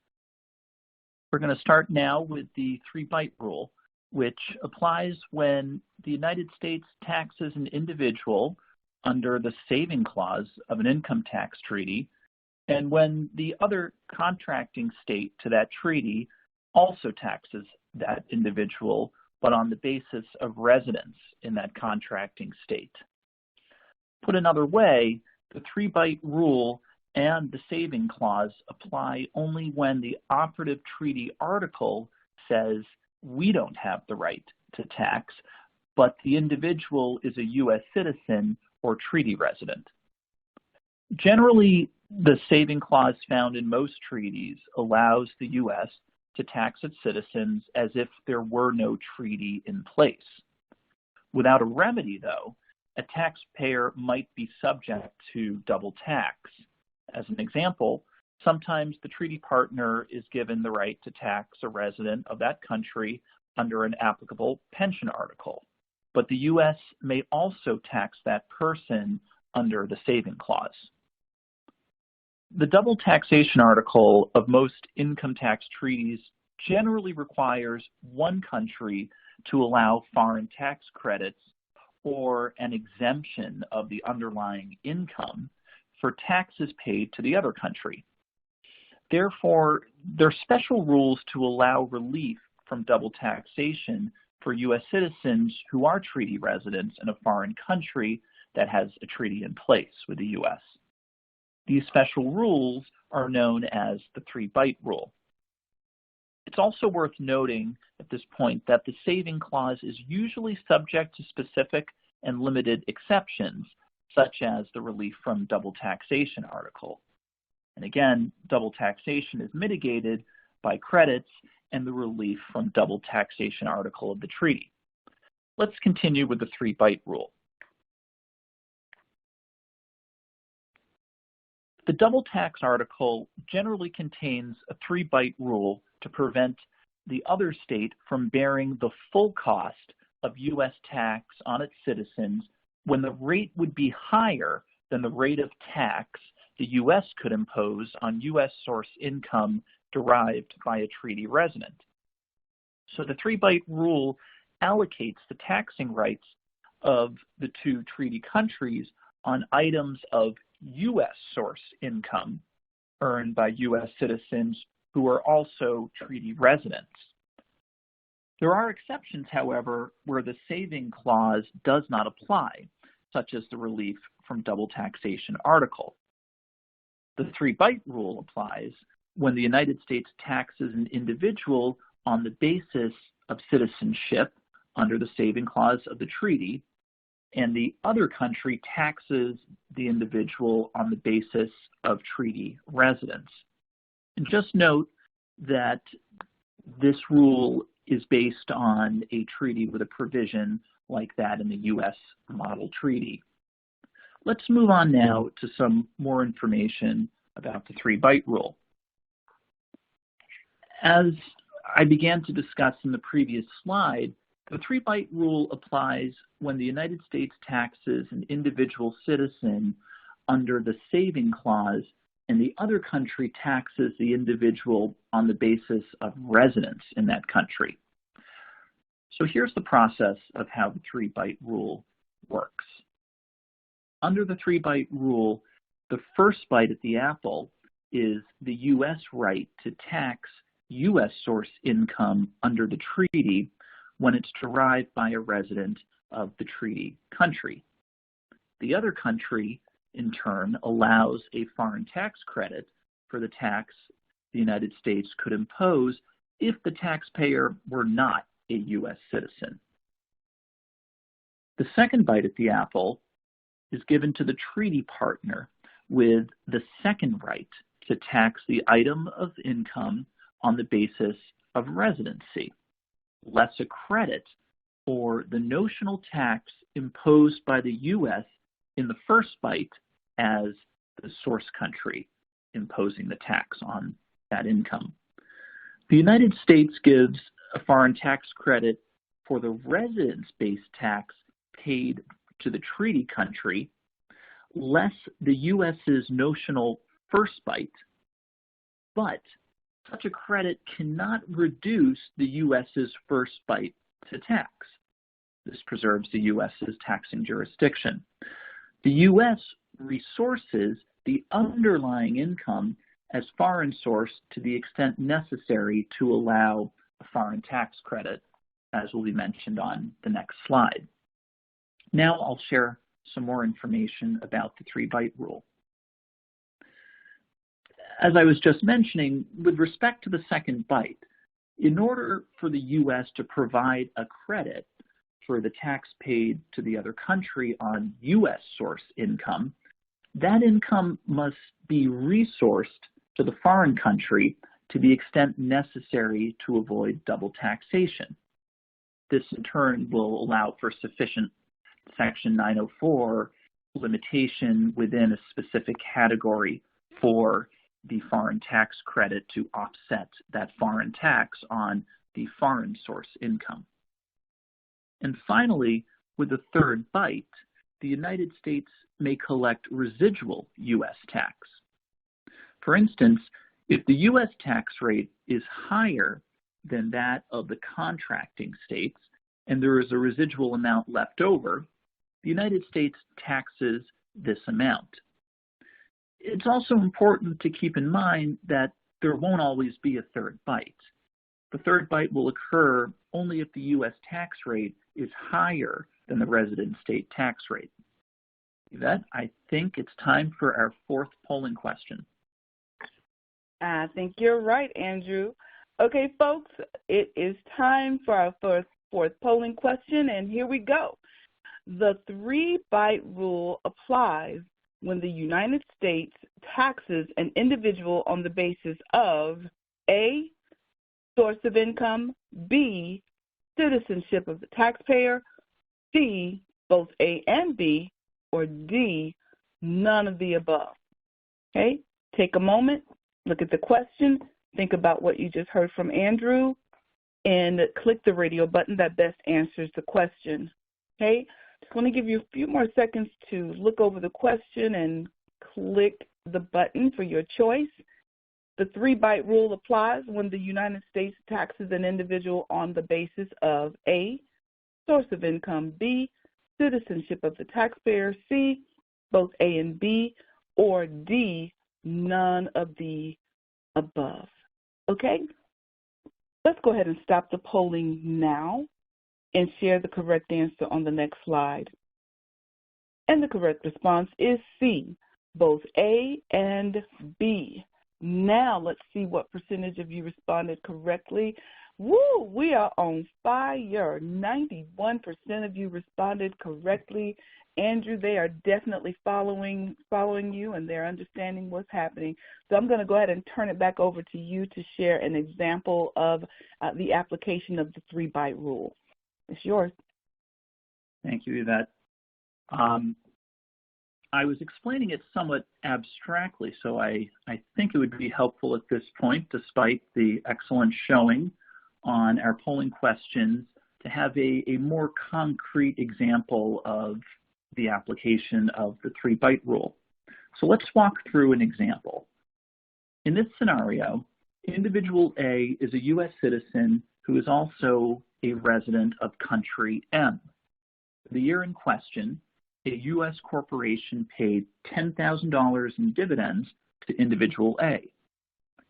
We're going to start now with the 3-bite rule, which applies when the United States taxes an individual under the saving clause of an income tax treaty, and when the other contracting state to that treaty also taxes that individual, but on the basis of residence in that contracting state. Put another way, the 3-bite rule and the saving clause apply only when the operative treaty article says we don't have the right to tax, but the individual is a U.S. citizen or treaty resident. Generally, the saving clause found in most treaties allows the U.S. to tax its citizens as if there were no treaty in place. Without a remedy, though, a taxpayer might be subject to double tax. As an example, sometimes the treaty partner is given the right to tax a resident of that country under an applicable pension article, but the U.S. may also tax that person under the saving clause. The double taxation article of most income tax treaties generally requires one country to allow foreign tax credits or an exemption of the underlying income for taxes paid to the other country. Therefore, there are special rules to allow relief from double taxation for U.S. citizens who are treaty residents in a foreign country that has a treaty in place with the U.S. These special rules are known as the 3-byte rule. It's also worth noting at this point that the saving clause is usually subject to specific and limited exceptions, such as the relief from double taxation article. And again, double taxation is mitigated by credits and the relief from double taxation article of the treaty. Let's continue with the 3-byte rule. The double tax article generally contains a 3-byte rule to prevent the other state from bearing the full cost of U.S. tax on its citizens when the rate would be higher than the rate of tax the U.S. could impose on U.S. source income derived by a treaty resident. So the 3-byte rule allocates the taxing rights of the two treaty countries on items of U.S. source income earned by U.S. citizens who are also treaty residents. There are exceptions, however, where the saving clause does not apply, such as the relief from double taxation article. The 3-byte rule applies when the United States taxes an individual on the basis of citizenship under the saving clause of the treaty, and the other country taxes the individual on the basis of treaty residence. And just note that this rule is based on a treaty with a provision like that in the U.S. model treaty. Let's move on now to some more information about the 3-byte rule. As I began to discuss in the previous slide, the 3-byte rule applies when the United States taxes an individual citizen under the saving clause and the other country taxes the individual on the basis of residence in that country. So here's the process of how the 3-byte rule works. Under the 3-byte rule, the first bite at the apple is the U.S. right to tax U.S. source income under the treaty when it's derived by a resident of the treaty country. The other country, in turn, allows a foreign tax credit for the tax the United States could impose if the taxpayer were not a U.S. citizen. The second bite at the apple is given to the treaty partner with the second right to tax the item of income on the basis of residency, less a credit or the notional tax imposed by the U.S. in the first bite as the source country imposing the tax on that income. The United States gives a foreign tax credit for the residence-based tax paid to the treaty country, less the U.S.'s notional first bite, but such a credit cannot reduce the U.S.'s first bite to tax. This preserves the U.S.'s taxing jurisdiction. The U.S. resources the underlying income as foreign source to the extent necessary to allow a foreign tax credit, as will be mentioned on the next slide. Now I'll share some more information about the 3-byte rule. As I was just mentioning, with respect to the second bite, in order for the U.S. to provide a credit for the tax paid to the other country on U.S. source income, that income must be resourced to the foreign country to the extent necessary to avoid double taxation. This in turn will allow for sufficient Section 904 limitation within a specific category for the foreign tax credit to offset that foreign tax on the foreign source income. And finally, with the third bite, the United States may collect residual U.S. tax. For instance, if the U.S. tax rate is higher than that of the contracting states and there is a residual amount left over, the United States taxes this amount. It's also important to keep in mind that there won't always be a third bite. The third bite will occur only if the U.S. tax rate is higher than the resident state tax rate. Yvette, I think it's time for our fourth polling question. I think you're right, Andrew. Okay, folks, it is time for our fourth polling question, and here we go. The three-bite rule applies when the United States taxes an individual on the basis of A, source of income, B, citizenship of the taxpayer, C, both A and B, or D, none of the above. Okay, take a moment, look at the question, think about what you just heard from Andrew, and click the radio button that best answers the question. Okay, just want to give you a few more seconds to look over the question and click the button for your choice. The three-bite rule applies when the United States taxes an individual on the basis of A, source of income, B, citizenship of the taxpayer, C, both A and B, or D, none of the above. Okay? Let's go ahead and stop the polling now and share the correct answer on the next slide. And the correct response is C, both A and B. Now let's see what percentage of you responded correctly. Woo, we are on fire. 91% of you responded correctly. Andrew, they are definitely following you, and they're understanding what's happening. So I'm going to go ahead and turn it back over to you to share an example of the application of the three-bite rule. It's yours. Thank you, Yvette. I was explaining it somewhat abstractly, so I think it would be helpful at this point, despite the excellent showing on our polling questions, to have a more concrete example of the application of the three-bite rule. So let's walk through an example. In this scenario, individual A is a U.S. citizen who is also a resident of country M. For the year in question, a U.S. corporation paid $10,000 in dividends to individual A.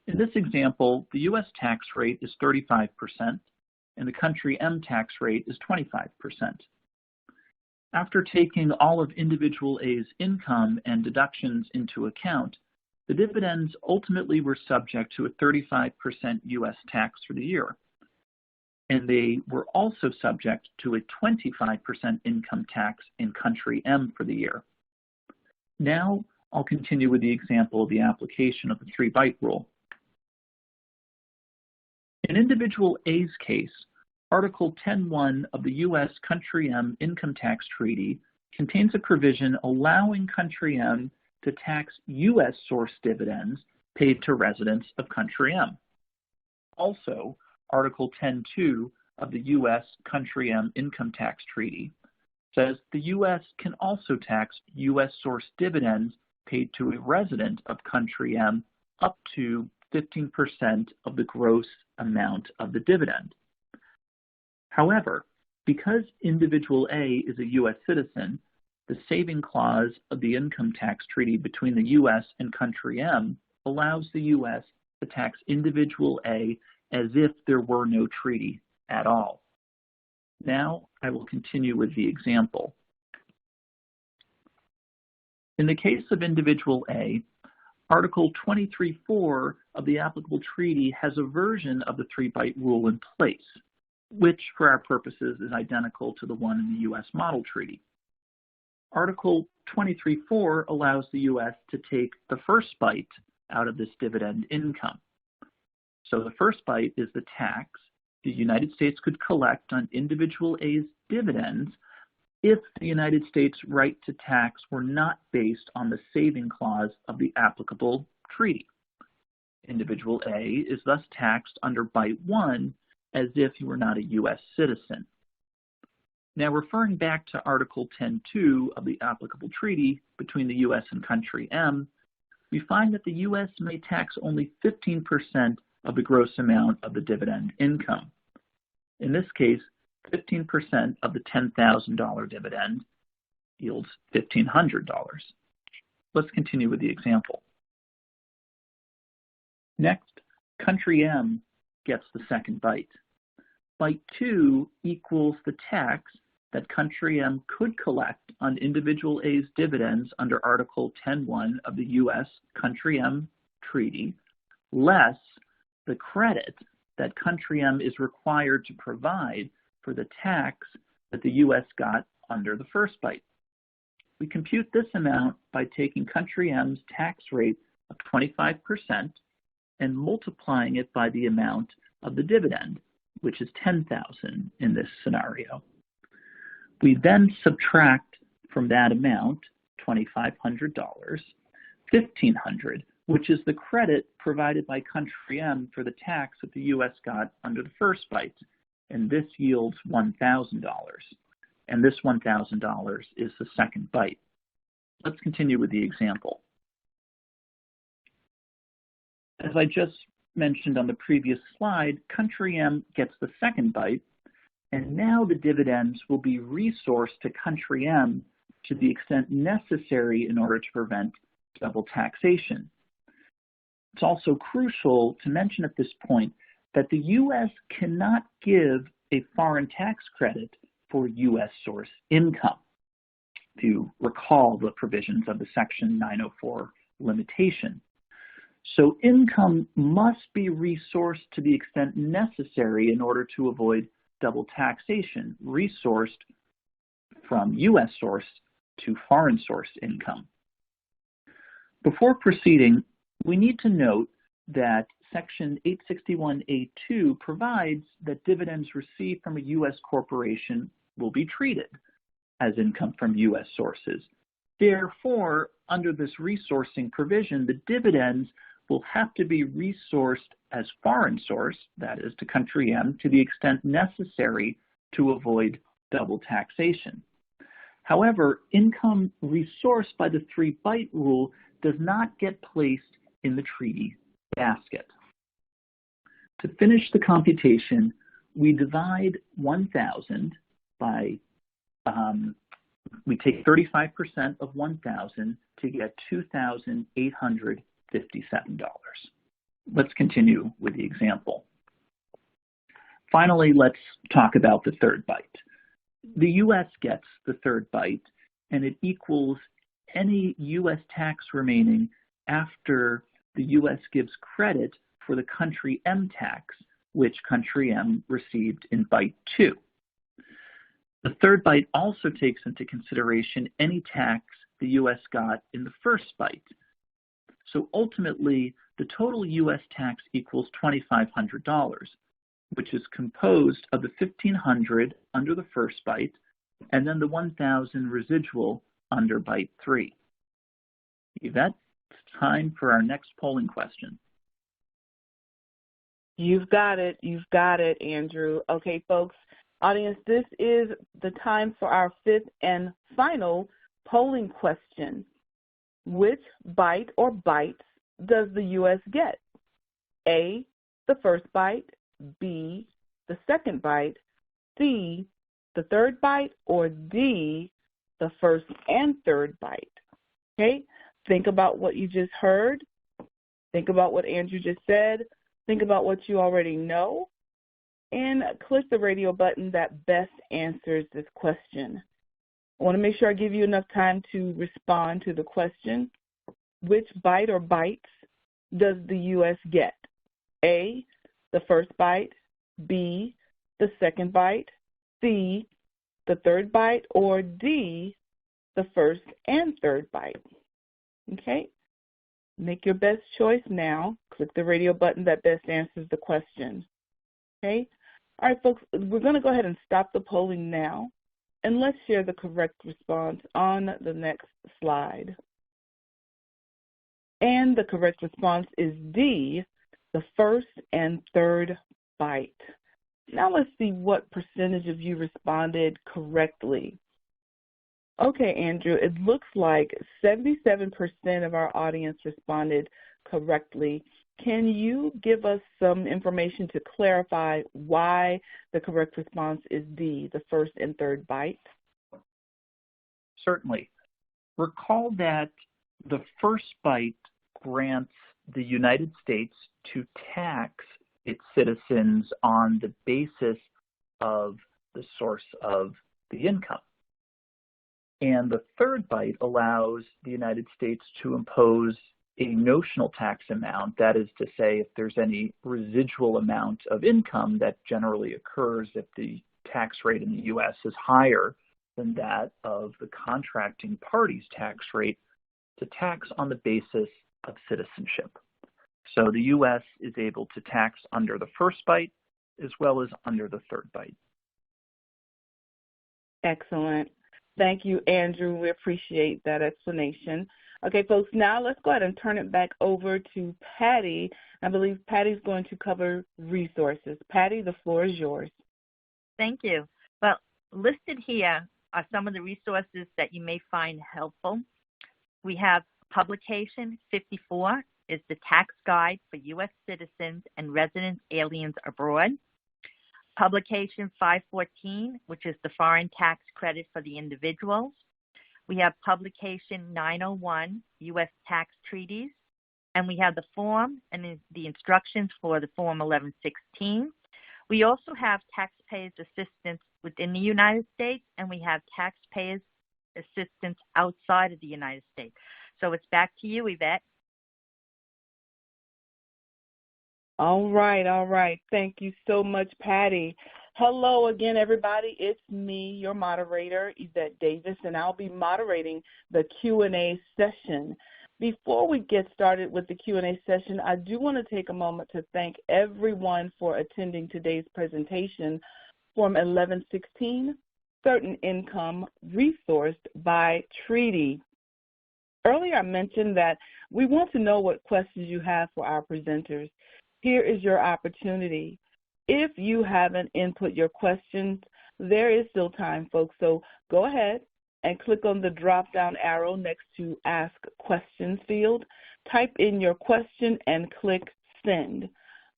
In this example, the U.S. tax rate is 35% and the country M tax rate is 25%. After taking all of individual A's income and deductions into account, the dividends ultimately were subject to a 35% U.S. tax for the year, and they were also subject to a 25% income tax in country M for the year. Now I'll continue with the example of the application of the three-bite rule. In individual A's case, Article 10.1 of the U.S. Country M Income Tax Treaty contains a provision allowing Country M to tax U.S. source dividends paid to residents of Country M. Also, Article 10.2 of the U.S. Country M Income Tax Treaty says the U.S. can also tax U.S. source dividends paid to a resident of Country M up to 15% of the gross amount of the dividend. However, because individual A is a U.S. citizen, the saving clause of the income tax treaty between the U.S. and Country M allows the U.S. to tax individual A as if there were no treaty at all. Now I will continue with the example. In the case of individual A, Article 23.4 of the applicable treaty has a version of the three-bite rule in place, which for our purposes is identical to the one in the U.S. model treaty. Article 23.4 allows the U.S. to take the first bite out of this dividend income. So the first bite is the tax the United States could collect on individual A's dividends if the United States' right to tax were not based on the saving clause of the applicable treaty. Individual A is thus taxed under Bite 1 as if he were not a U.S. citizen. Now, referring back to Article 10.2 of the applicable treaty between the U.S. and Country M, we find that the U.S. may tax only 15% of the gross amount of the dividend income. In this case, 15% of the $10,000 dividend yields $1,500. Let's continue with the example. Next, Country M gets the second bite. Bite 2 equals the tax that country M could collect on individual A's dividends under Article 10.1 of the U.S. Country M Treaty, less the credit that country M is required to provide for the tax that the U.S. got under the first bite. We compute this amount by taking country M's tax rate of 25% and multiplying it by the amount of the dividend, which is $10,000 in this scenario. We then subtract from that amount $2,500, $1,500, which is the credit provided by country M for the tax that the U.S. got under the first bite, and this yields $1,000. And this $1,000 is the second bite. Let's continue with the example. As I just mentioned on the previous slide, country M gets the second bite, and now the dividends will be resourced to country M to the extent necessary in order to prevent double taxation. It's also crucial to mention at this point that the U.S. cannot give a foreign tax credit for U.S. source income. If you recall the provisions of the Section 904 limitation. So income must be resourced to the extent necessary in order to avoid double taxation, resourced from U.S. source to foreign source income. Before proceeding, we need to note that Section 861A2 provides that dividends received from a U.S. corporation will be treated as income from U.S. sources. Therefore, under this resourcing provision, the dividends will have to be resourced as foreign source, that is, to country M, to the extent necessary to avoid double taxation. However, income resourced by the three-bite rule does not get placed in the treaty basket. To finish the computation, we divide 1,000 by, we take 35% of 1,000 to get $2,857. Let's continue with the example. Finally, let's talk about the third bite. The U.S. gets the third bite, and it equals any U.S. tax remaining after the U.S. gives credit for the country M tax, which country M received in bite 2. The third bite also takes into consideration any tax the U.S. got in the first bite. So ultimately, the total U.S. tax equals $2,500, which is composed of the $1,500 under the first bite and then the $1,000 residual under bite 3. Yvette, it's time for our next polling question. You've got it, Andrew. Okay, folks, audience, this is the time for our fifth and final polling question. Which bite or bites does the U.S. get? A, the first bite, B, the second bite, C, the third bite, or D, the first and third bite. Okay, think about what you just heard. Think about what Andrew just said. Think about what you already know. And click the radio button that best answers this question. I want to make sure I give you enough time to respond to the question. Which bite or bites does the U.S. get? A, the first bite, B, the second bite, C, the third bite, or D, the first and third bite. Okay? Make your best choice now. Click the radio button that best answers the question. Okay? All right, folks, we're going to go ahead and stop the polling now, and let's share the correct response on the next slide. And the correct response is D, the first and third bite. Now let's see what percentage of you responded correctly. Okay, Andrew, it looks like 77% of our audience responded correctly. Can you give us some information to clarify why the correct response is D, the first and third bite? Certainly. Recall that the first bite grants the United States to tax its citizens on the basis of the source of the income. And the third bite allows the United States to impose a notional tax amount, that is to say, if there's any residual amount of income that generally occurs if the tax rate in the U.S. is higher than that of the contracting party's tax rate, to tax on the basis of citizenship. So the U.S. is able to tax under the first bite as well as under the third bite. Excellent. Thank you, Andrew. We appreciate that explanation. Okay, folks, now let's go ahead and turn it back over to Patty. I believe Patty's going to cover resources. Patty, the floor is yours. Thank you. Well, listed here are some of the resources that you may find helpful. We have publication 54 is the tax guide for U.S. citizens and resident aliens abroad. Publication 514, which is the foreign tax credit for the individuals. We have publication 901, U.S. tax treaties. And we have the form and the instructions for the form 1116. We also have taxpayers assistance within the United States, and we have taxpayers assistance outside of the United States. So it's back to you, Yvette. All right. Thank you so much, Patty. Hello again, everybody. It's me, your moderator, Yvette Davis, and I'll be moderating the Q&A session. Before we get started with the Q&A session, I do want to take a moment to thank everyone for attending today's presentation, Form 1116, Certain Income, resourced by Treaty. Earlier I mentioned that we want to know what questions you have for our presenters. Here is your opportunity. If you haven't input your questions, there is still time, folks. So go ahead and click on the drop-down arrow next to Ask Questions field. Type in your question and click Send.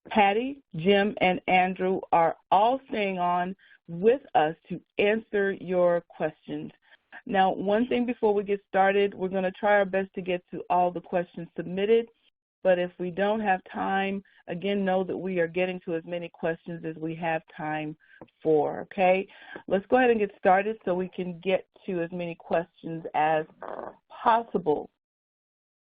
Patty, Jim, and Andrew are all staying on with us to answer your questions. Now, one thing before we get started, we're going to try our best to get to all the questions submitted. But if we don't have time, again, know that we are getting to as many questions as we have time for, okay? Let's go ahead and get started so we can get to as many questions as possible.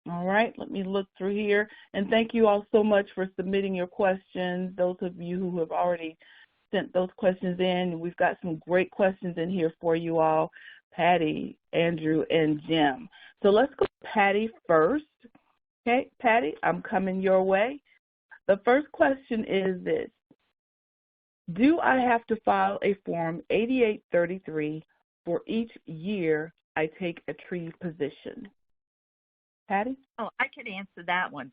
All right, let me look through here. And thank you all so much for submitting your questions, those of you who have already sent those questions in. We've got some great questions in here for you all, Patty, Andrew, and Jim. So let's go to Patty first. Okay, Patty, I'm coming your way. The first question is this. Do I have to file a Form 8833 for each year I take a treaty position? Patty? Oh, I could answer that one.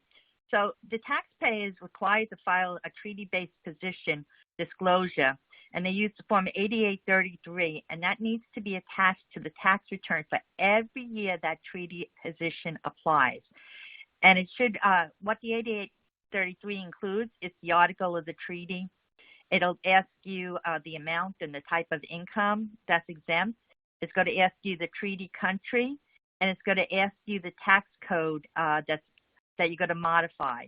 So the taxpayer is required to file a treaty-based position disclosure, and they use the Form 8833, and that needs to be attached to the tax return for every year that treaty position applies. And it should, what the 8833 includes is the article of the treaty. It'll ask you the amount and the type of income that's exempt. It's going to ask you the treaty country, and it's going to ask you the tax code that you're going to modify.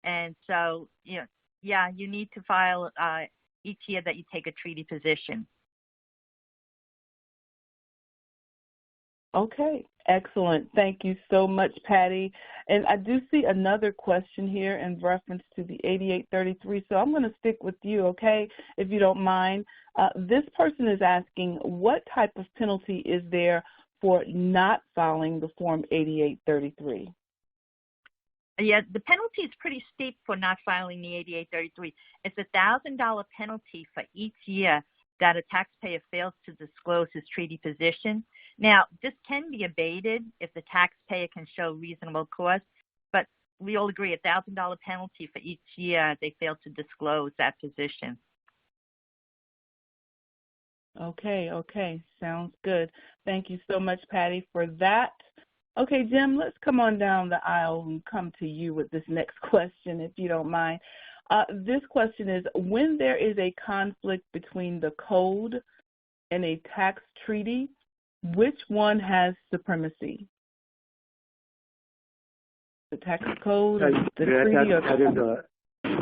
And so, you need to file each year that you take a treaty position. Okay, excellent. Thank you so much, Patty. And I do see another question here in reference to the 8833, so I'm going to stick with you, okay, if you don't mind. This person is asking, what type of penalty is there for not filing the Form 8833? Yeah, the penalty is pretty steep for not filing the 8833. It's a $1,000 penalty for each year that a taxpayer fails to disclose his treaty position. Now, this can be abated if the taxpayer can show reasonable cause, but we all agree a $1,000 penalty for each year they fail to disclose that position. Okay, sounds good. Thank you so much, Patty, for that. Okay, Jim, let's come on down the aisle and come to you with this next question, if you don't mind. This question is, when there is a conflict between the code and a tax treaty, which one has supremacy? The tax code, the treaty, or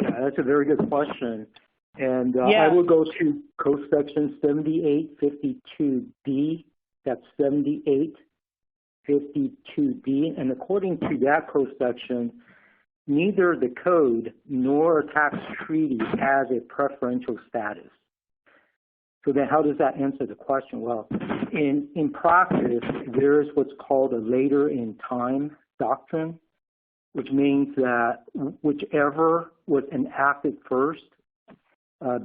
Yeah, that's a very good question. And Yeah. I will go to Code Section 7852D. That's 7852D. And according to that code section, neither the code nor a tax treaty has a preferential status. So then how does that answer the question? Well, in practice, there is what's called a later in time doctrine, which means that whichever was enacted first,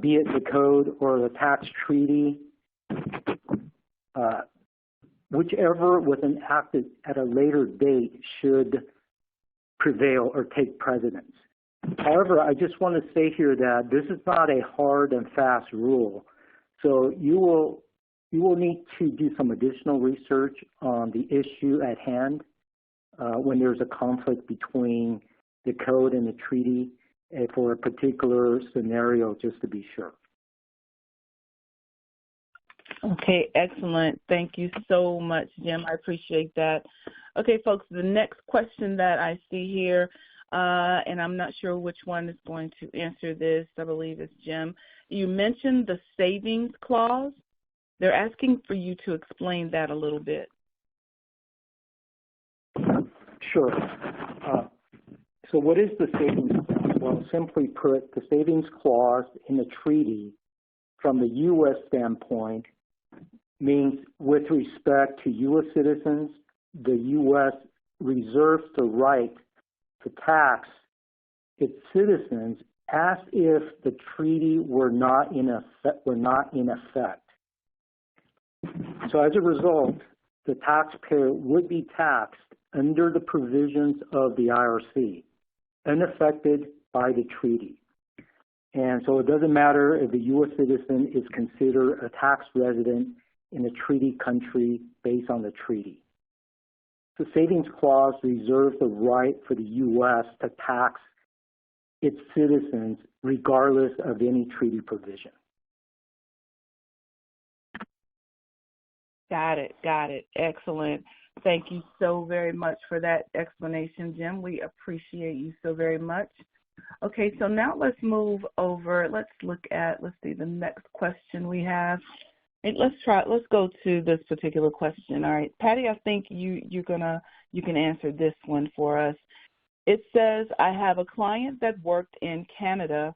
be it the code or the tax treaty, whichever was enacted at a later date should prevail or take precedence. However, I just want to say here that this is not a hard and fast rule. So you will need to do some additional research on the issue at hand when there's a conflict between the code and the treaty for a particular scenario, just to be sure. Okay, excellent. Thank you so much, Jim. I appreciate that. Okay, folks, the next question that I see here, and I'm not sure which one is going to answer this. I believe it's Jim. You mentioned the savings clause. They're asking for you to explain that a little bit. Sure. So what is the savings clause? Well, simply put, the savings clause in the treaty from the U.S. standpoint means with respect to U.S. citizens, the U.S. reserves the right to tax its citizens as if the treaty were not in effect. So as a result, the taxpayer would be taxed under the provisions of the IRC, unaffected by the treaty. And so it doesn't matter if the U.S. citizen is considered a tax resident in a treaty country based on the treaty. The savings clause reserves the right for the U.S. to tax its citizens regardless of any treaty provision. Got it. Excellent. Thank you so very much for that explanation, Jim. We appreciate you so very much. Okay, so now let's move over. Let's see the next question we have. And let's go to this particular question. All right, Patty, I think you can answer this one for us. It says, I have a client that worked in Canada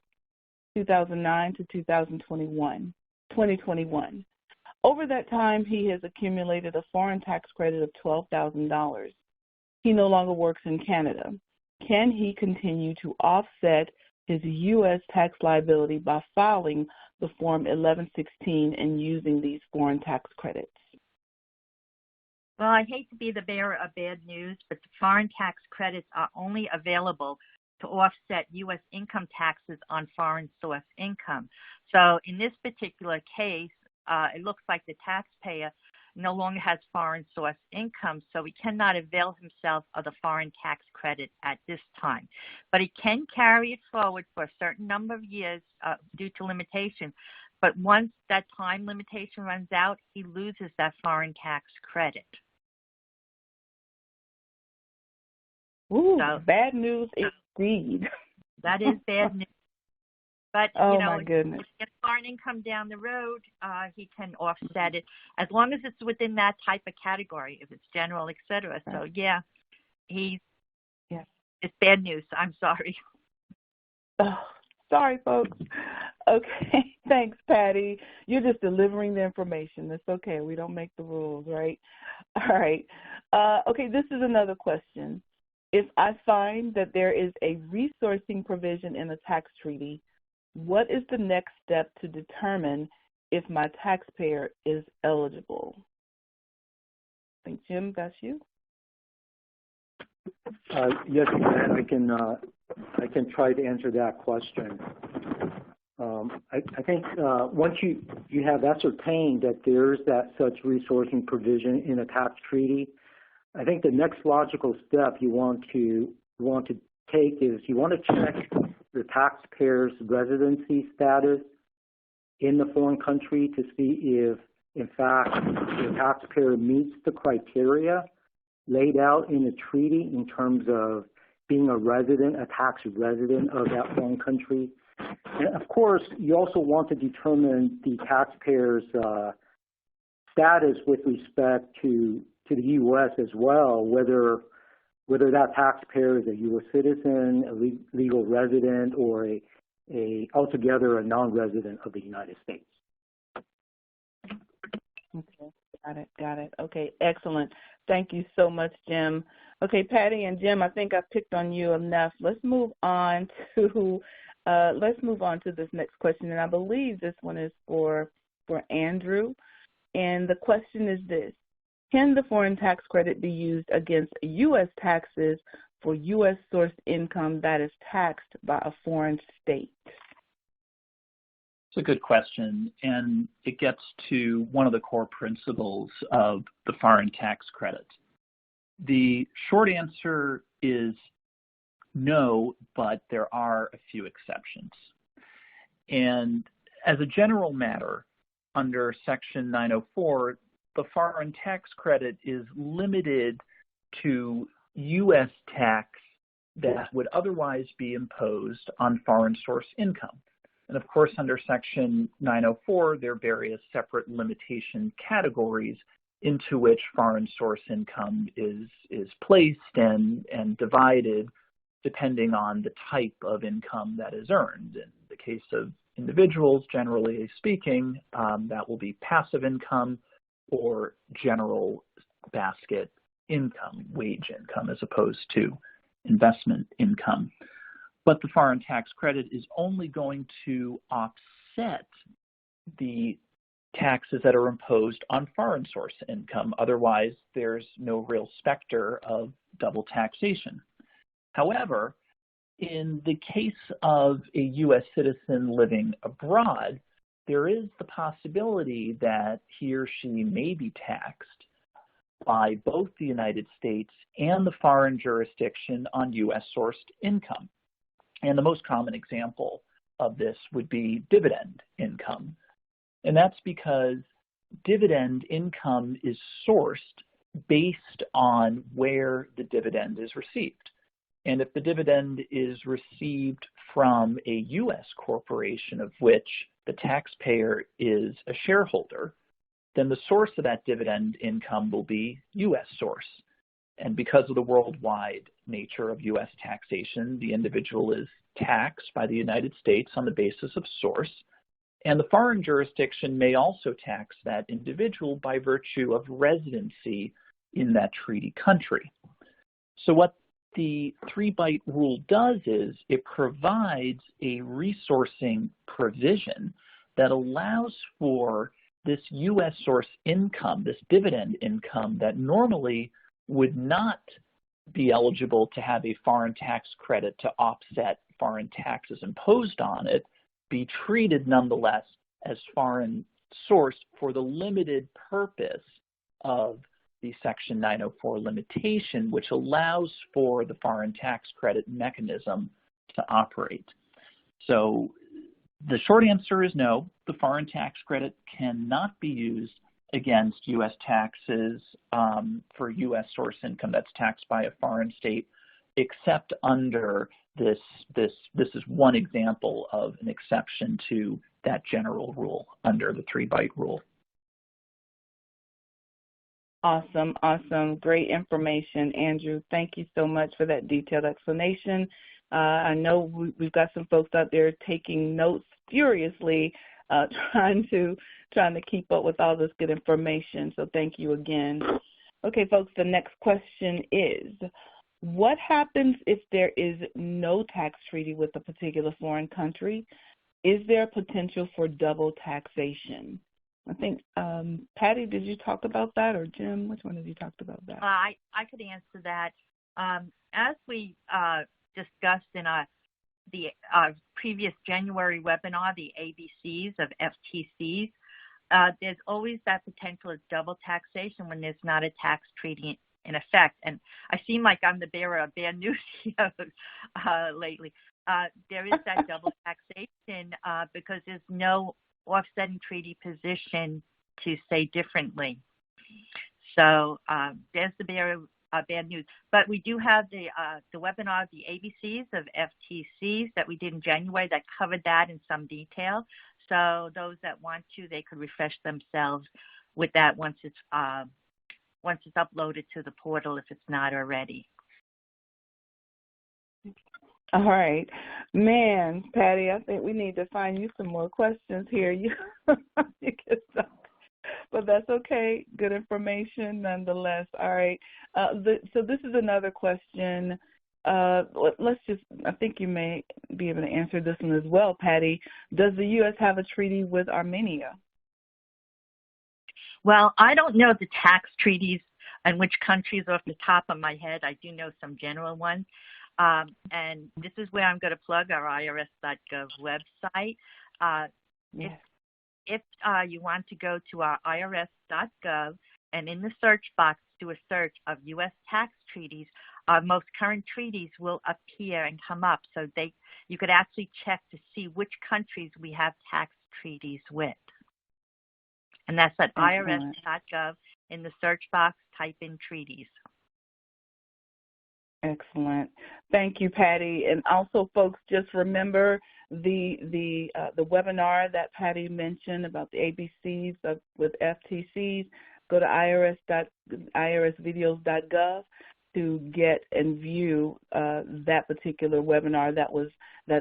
2009 to 2021. Over that time, he has accumulated a foreign tax credit of $12,000. He no longer works in Canada. Can he continue to offset his U.S. tax liability by filing the Form 1116 and using these foreign tax credits? Well, I hate to be the bearer of bad news, but the foreign tax credits are only available to offset U.S. income taxes on foreign source income. So in this particular case, it looks like the taxpayer no longer has foreign source income, so he cannot avail himself of the foreign tax credit at this time. But he can carry it forward for a certain number of years due to limitation. But once that time limitation runs out, he loses that foreign tax credit. Ooh, so, bad news indeed. That is bad news. But, my goodness. If he gets foreign income down the road, he can offset it as long as it's within that type of category, if it's general, et cetera. So, yeah, it's bad news. I'm sorry. Oh, sorry, folks. Okay, thanks, Patty. You're just delivering the information. That's okay. We don't make the rules, right? All right. Okay, this is another question. If I find that there is a resourcing provision in a tax treaty, what is the next step to determine if my taxpayer is eligible? I think, Jim, that's you. Yes, Matt, I can try to answer that question. I think once you have ascertained that there's that such resourcing provision in a tax treaty, I think the next logical step you want to take is you want to check the taxpayer's residency status in the foreign country to see if, in fact, the taxpayer meets the criteria laid out in the treaty in terms of being a tax resident of that foreign country. And of course, you also want to determine the taxpayer's status with respect to the U.S. as well, whether that taxpayer is a U.S. citizen, a legal resident, or altogether a non-resident of the United States. Okay, got it. Okay, excellent. Thank you so much, Jim. Okay, Patty and Jim, I think I've picked on you enough. Let's move on to this next question, and I believe this one is for Andrew. And the question is this: can the foreign tax credit be used against U.S. taxes for U.S. sourced income that is taxed by a foreign state? It's a good question, and it gets to one of the core principles of the foreign tax credit. The short answer is no, but there are a few exceptions. And as a general matter, under Section 904, the foreign tax credit is limited to U.S. tax that would otherwise be imposed on foreign source income. And of course, under Section 904, there are various separate limitation categories into which foreign source income is placed and divided depending on the type of income that is earned. In the case of individuals, generally speaking, that will be passive income or general basket income, wage income, as opposed to investment income. But the foreign tax credit is only going to offset the taxes that are imposed on foreign source income. Otherwise, there's no real specter of double taxation. However, in the case of a U.S. citizen living abroad, there is the possibility that he or she may be taxed by both the United States and the foreign jurisdiction on U.S. sourced income. And the most common example of this would be dividend income. And that's because dividend income is sourced based on where the dividend is received. And if the dividend is received from a U.S. corporation of which the taxpayer is a shareholder, then the source of that dividend income will be U.S. source. And because of the worldwide nature of U.S. taxation, the individual is taxed by the United States on the basis of source, and the foreign jurisdiction may also tax that individual by virtue of residency in that treaty country. So what the 3-byte rule does is it provides a resourcing provision that allows for this U.S. source income, this dividend income that normally would not be eligible to have a foreign tax credit to offset foreign taxes imposed on it, be treated nonetheless as foreign sourced for the limited purpose of the Section 904 limitation, which allows for the foreign tax credit mechanism to operate. So the short answer is no, the foreign tax credit cannot be used against U.S. taxes for U.S. source income that's taxed by a foreign state, except under this is one example of an exception to that general rule under the 3-byte rule. Awesome. Great information, Andrew. Thank you so much for that detailed explanation. I know we've got some folks out there taking notes furiously, trying to keep up with all this good information. So thank you again. Okay, folks, the next question is, what happens if there is no tax treaty with a particular foreign country? Is there potential for double taxation? I think, Patty, did you talk about that, or Jim? Which one of you talked about that? I could answer that. As we discussed in the previous January webinar, the ABCs of FTCs, there's always that potential of double taxation when there's not a tax treaty in effect. And I seem like I'm the bearer of bad news here lately. There is that double taxation because there's no offsetting treaty position to say differently. So there's the bearer bad news. But we do have the webinar, the ABCs of FTCs that we did in January that covered that in some detail. So those that want to, they could refresh themselves with that once it's uploaded to the portal if it's not already. All right. Man, Patty, I think we need to find you some more questions here. You get stuck. But that's okay. Good information nonetheless. All right. So this is another question. Let's just, I think you may be able to answer this one as well, Patty. Does the U.S. have a treaty with Armenia? Well, I don't know the tax treaties and which countries off the top of my head. I do know some general ones. And this is where I'm going to plug our IRS.gov website. Yes. If you want to go to our IRS.gov and in the search box do a search of U.S. tax treaties, our most current treaties will appear and come up. So you could actually check to see which countries we have tax treaties with. And that's at IRS.gov. In the search box, type in treaties. Excellent. Thank you, Patty. And also, folks, just remember the webinar that Patty mentioned about the ABCs with FTCs. Go to IRSvideos.gov to get and view that particular webinar that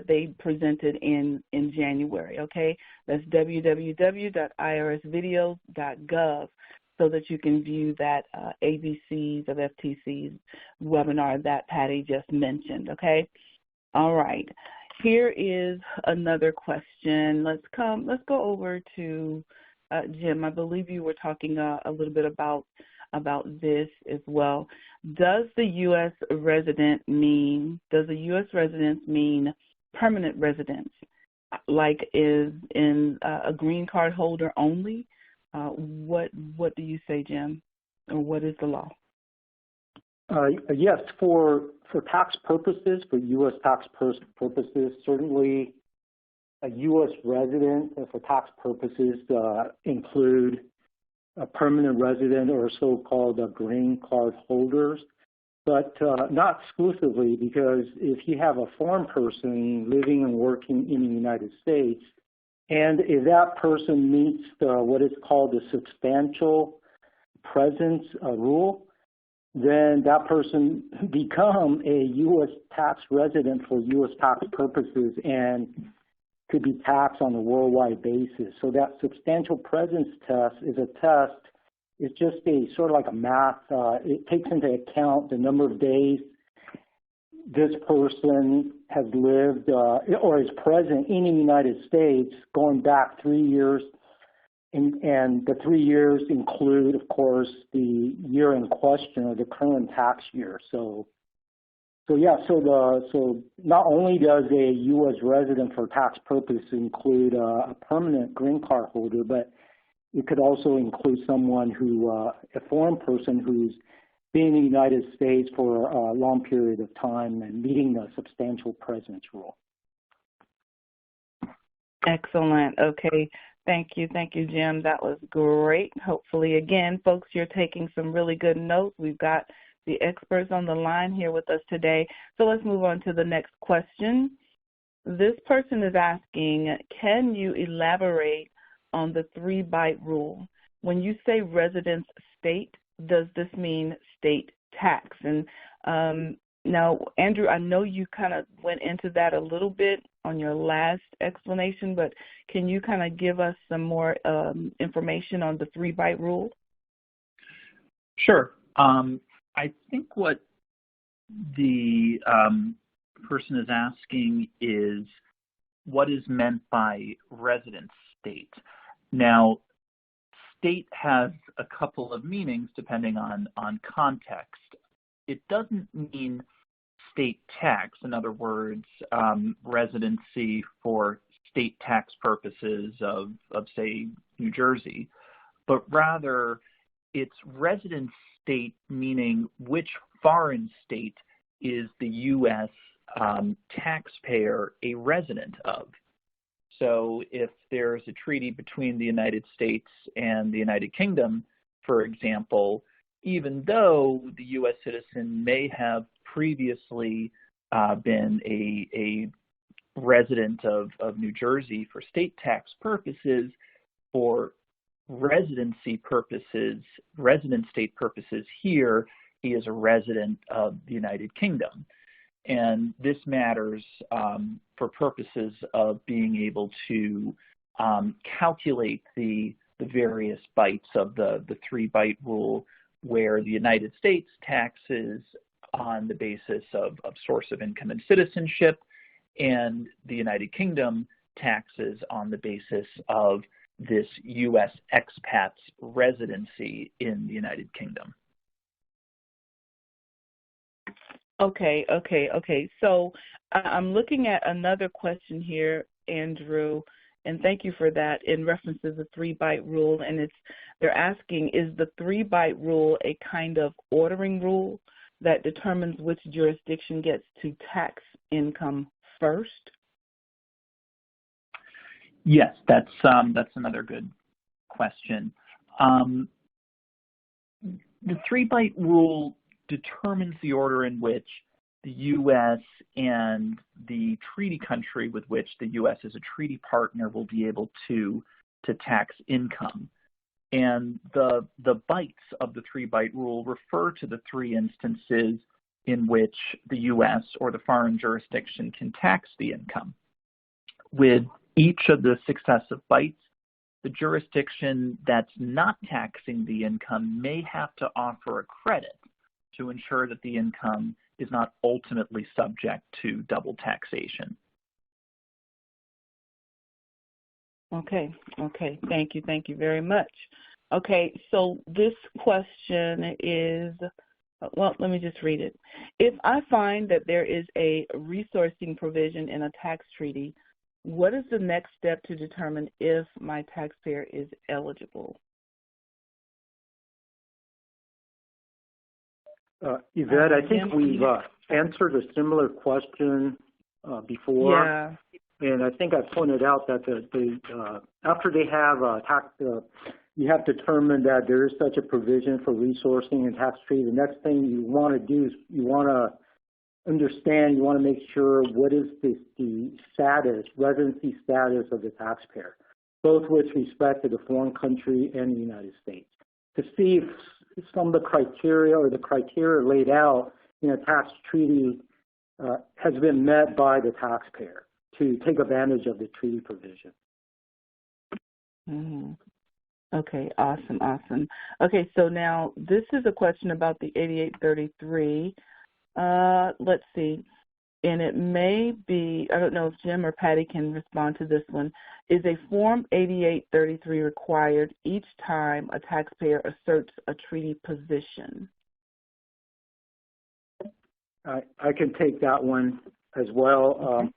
they presented in January. Okay, that's www.irsvideos.gov. so that you can view that ABCs of FTCs webinar that Patty just mentioned, okay? All right. Here is another question. Let's go over to Jim. I believe you were talking a little bit about this as well. Does the U.S. residence mean permanent residence, like is in a green card holder only? What do you say, Jim, or what is the law? Yes, for tax purposes, for U.S. tax purposes, certainly a U.S. resident for tax purposes include a permanent resident or so-called green card holders, but not exclusively, because if you have a foreign person living and working in the United States, and if that person meets what is called the substantial presence rule, then that person become a U.S. tax resident for U.S. tax purposes and could be taxed on a worldwide basis. So that substantial presence test is a test. It's just a sort of like a math. It takes into account the number of days this person has lived or is present in the United States going back 3 years, and the 3 years include, of course, the year in question or the current tax year. So not only does a U.S. resident for tax purposes include a permanent green card holder, but it could also include someone who, a foreign person who's been in the United States for a long period of time and meeting the substantial presence rule. Excellent. Okay. Thank you, Jim. That was great. Hopefully, again, folks, you're taking some really good notes. We've got the experts on the line here with us today. So let's move on to the next question. This person is asking, can you elaborate on the 3-bite rule? When you say residence state, does this mean state tax? And now, Andrew, I know you kind of went into that a little bit on your last explanation, but can you kind of give us some more information on the 3-bite rule? Sure. I think what the person is asking is what is meant by residence state. Now, state has a couple of meanings depending on context. It doesn't mean state tax, in other words, residency for state tax purposes of say, New Jersey, but rather it's residence state, meaning which foreign state is the U.S. Taxpayer a resident of. So if there's a treaty between the United States and the United Kingdom, for example, even though the U.S. citizen may have previously been a resident of New Jersey for state tax purposes, for resident state purposes here, he is a resident of the United Kingdom. And this matters for purposes of being able to calculate the various bites of the 3-bite rule, where the United States taxes on the basis of source of income and citizenship, and the United Kingdom taxes on the basis of this U.S. expat's residency in the United Kingdom. Okay. So I'm looking at another question here, Andrew, and thank you for that, in reference to the 3-bite rule. And they're asking, is the 3-bite rule a kind of ordering rule that determines which jurisdiction gets to tax income first? Yes, that's another good question. The 3-bite rule determines the order in which the U.S. and the treaty country with which the U.S. as a treaty partner will be able to tax income. And the bites of the 3-bite rule refer to the 3 instances in which the U.S. or the foreign jurisdiction can tax the income. With each of the successive bites, the jurisdiction that's not taxing the income may have to offer a credit to ensure that the income is not ultimately subject to double taxation. Okay. Thank you very much. Okay, so this question is, well, let me just read it. If I find that there is a resourcing provision in a tax treaty, what is the next step to determine if my taxpayer is eligible? Yvette, I think we've answered a similar question before. Yeah. And I think I pointed out that after they have tax, you have determined that there is such a provision for resourcing and tax treaty. The next thing you want to do is you want to understand, you want to make sure what is the status, residency status of the taxpayer, both with respect to the foreign country and the United States, to see if some of the criteria or the criteria laid out in a tax treaty has been met by the taxpayer to take advantage of the treaty provision. Mm-hmm. Okay, awesome. Okay, so now this is a question about the 8833. Let's see, and it may be, I don't know if Jim or Patty can respond to this one. Is a Form 8833 required each time a taxpayer asserts a treaty position? I can take that one as well.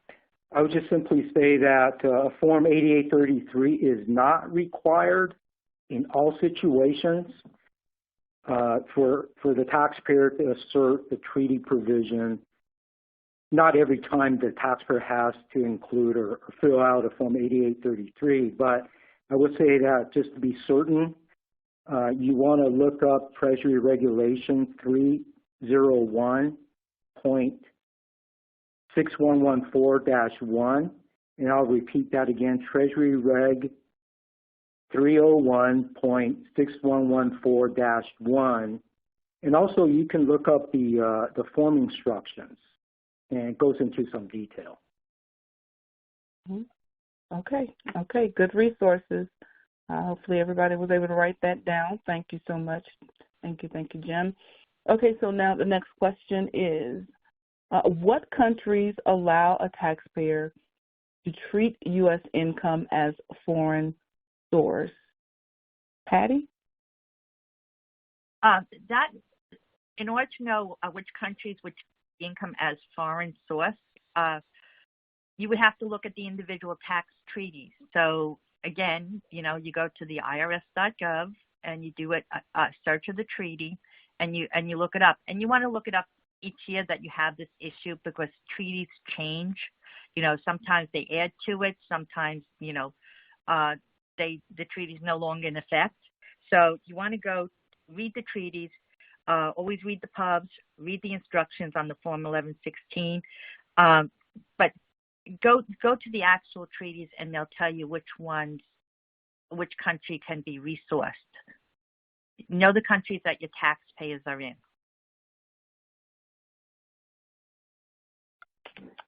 I would just simply say that a Form 8833 is not required in all situations for the taxpayer to assert the treaty provision. Not every time the taxpayer has to include or fill out a Form 8833, but I would say that just to be certain, you want to look up Treasury Regulation 301.6114-1, and I'll repeat that again, Treasury Reg 301.6114-1, and also you can look up the form instructions, and it goes into some detail. Okay, good resources. Hopefully everybody was able to write that down. Thank you so much. Thank you, Jim. Okay, so now the next question is, what countries allow a taxpayer to treat U.S. income as foreign source? Patty? That, in order to know which countries would treat income as foreign source, you would have to look at the individual tax treaties. So again, you go to the IRS.gov and you do a search of the treaty, and you look it up. And you want to look it up each year that you have this issue, because treaties change. Sometimes they add to it. Sometimes, the treaty is no longer in effect. So you want to go read the treaties. always read the pubs, read the instructions on the Form 1116, but go to the actual treaties and they'll tell you which country can be resourced. Know the countries that your taxpayers are in.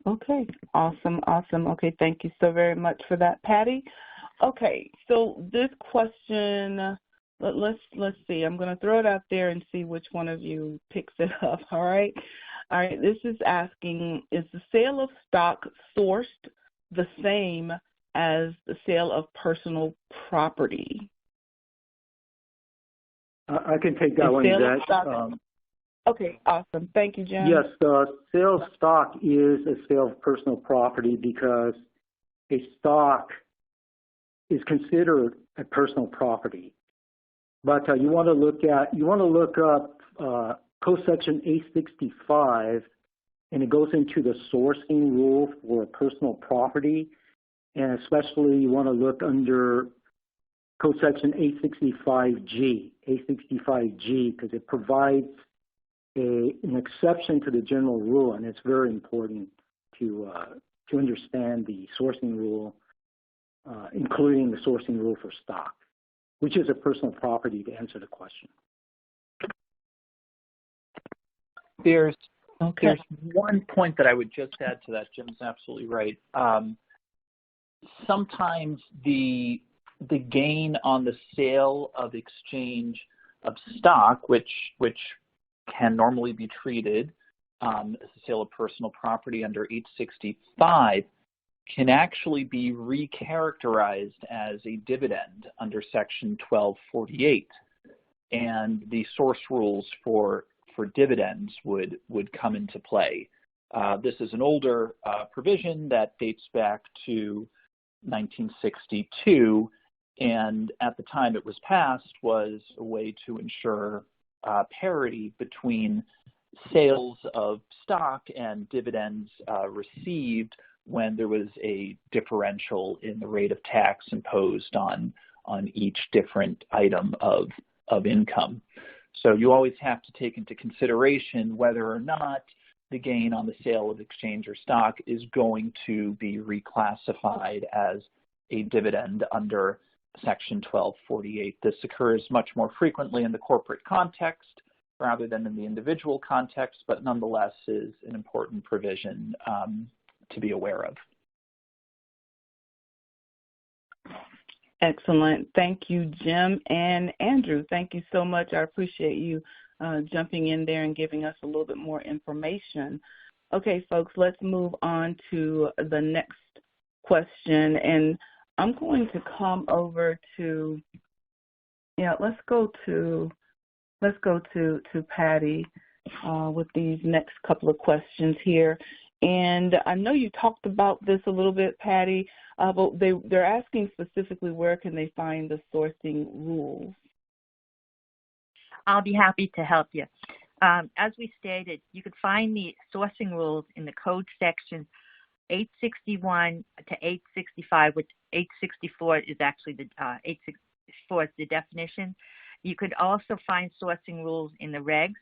Okay, awesome. Okay, thank you so very much for that, Patty. Okay, so this question, let's see. I'm going to throw it out there and see which one of you picks it up. All right. This is asking: is the sale of stock sourced the same as the sale of personal property? I can take that one, Yvette. Okay, awesome. Thank you, Jim. Yes, the sale of stock is a sale of personal property because a stock is considered a personal property. But you want to look up Code Section 865, and it goes into the sourcing rule for personal property, and especially you want to look under Code Section 865G because it provides an exception to the general rule, and it's very important to understand the sourcing rule, including the sourcing rule for stock, which is a personal property, to answer the question. There's one point that I would just add to that. Jim's absolutely right. Sometimes the gain on the sale of exchange of stock, which can normally be treated as a sale of personal property under 865, can actually be recharacterized as a dividend under Section 1248, and the source rules for dividends would come into play. This is an older provision that dates back to 1962, and at the time it was passed was a way to ensure parity between sales of stock and dividends received when there was a differential in the rate of tax imposed on each different item of income. So you always have to take into consideration whether or not the gain on the sale of exchange or stock is going to be reclassified as a dividend under Section 1248. This occurs much more frequently in the corporate context rather than in the individual context, but nonetheless is an important provision to be aware of. Excellent. Thank you, Jim and Andrew. Thank you so much. I appreciate you jumping in there and giving us a little bit more information. Okay, folks, let's move on to the next question. And I'm going to come over to, let's go to Patty with these next couple of questions here. And I know you talked about this a little bit, Patty, but they're asking specifically where can they find the sourcing rules? I'll be happy to help you. As we stated, you could find the sourcing rules in the code section 861 to 865, which 864 is actually the 864 is the definition. You could also find sourcing rules in the regs,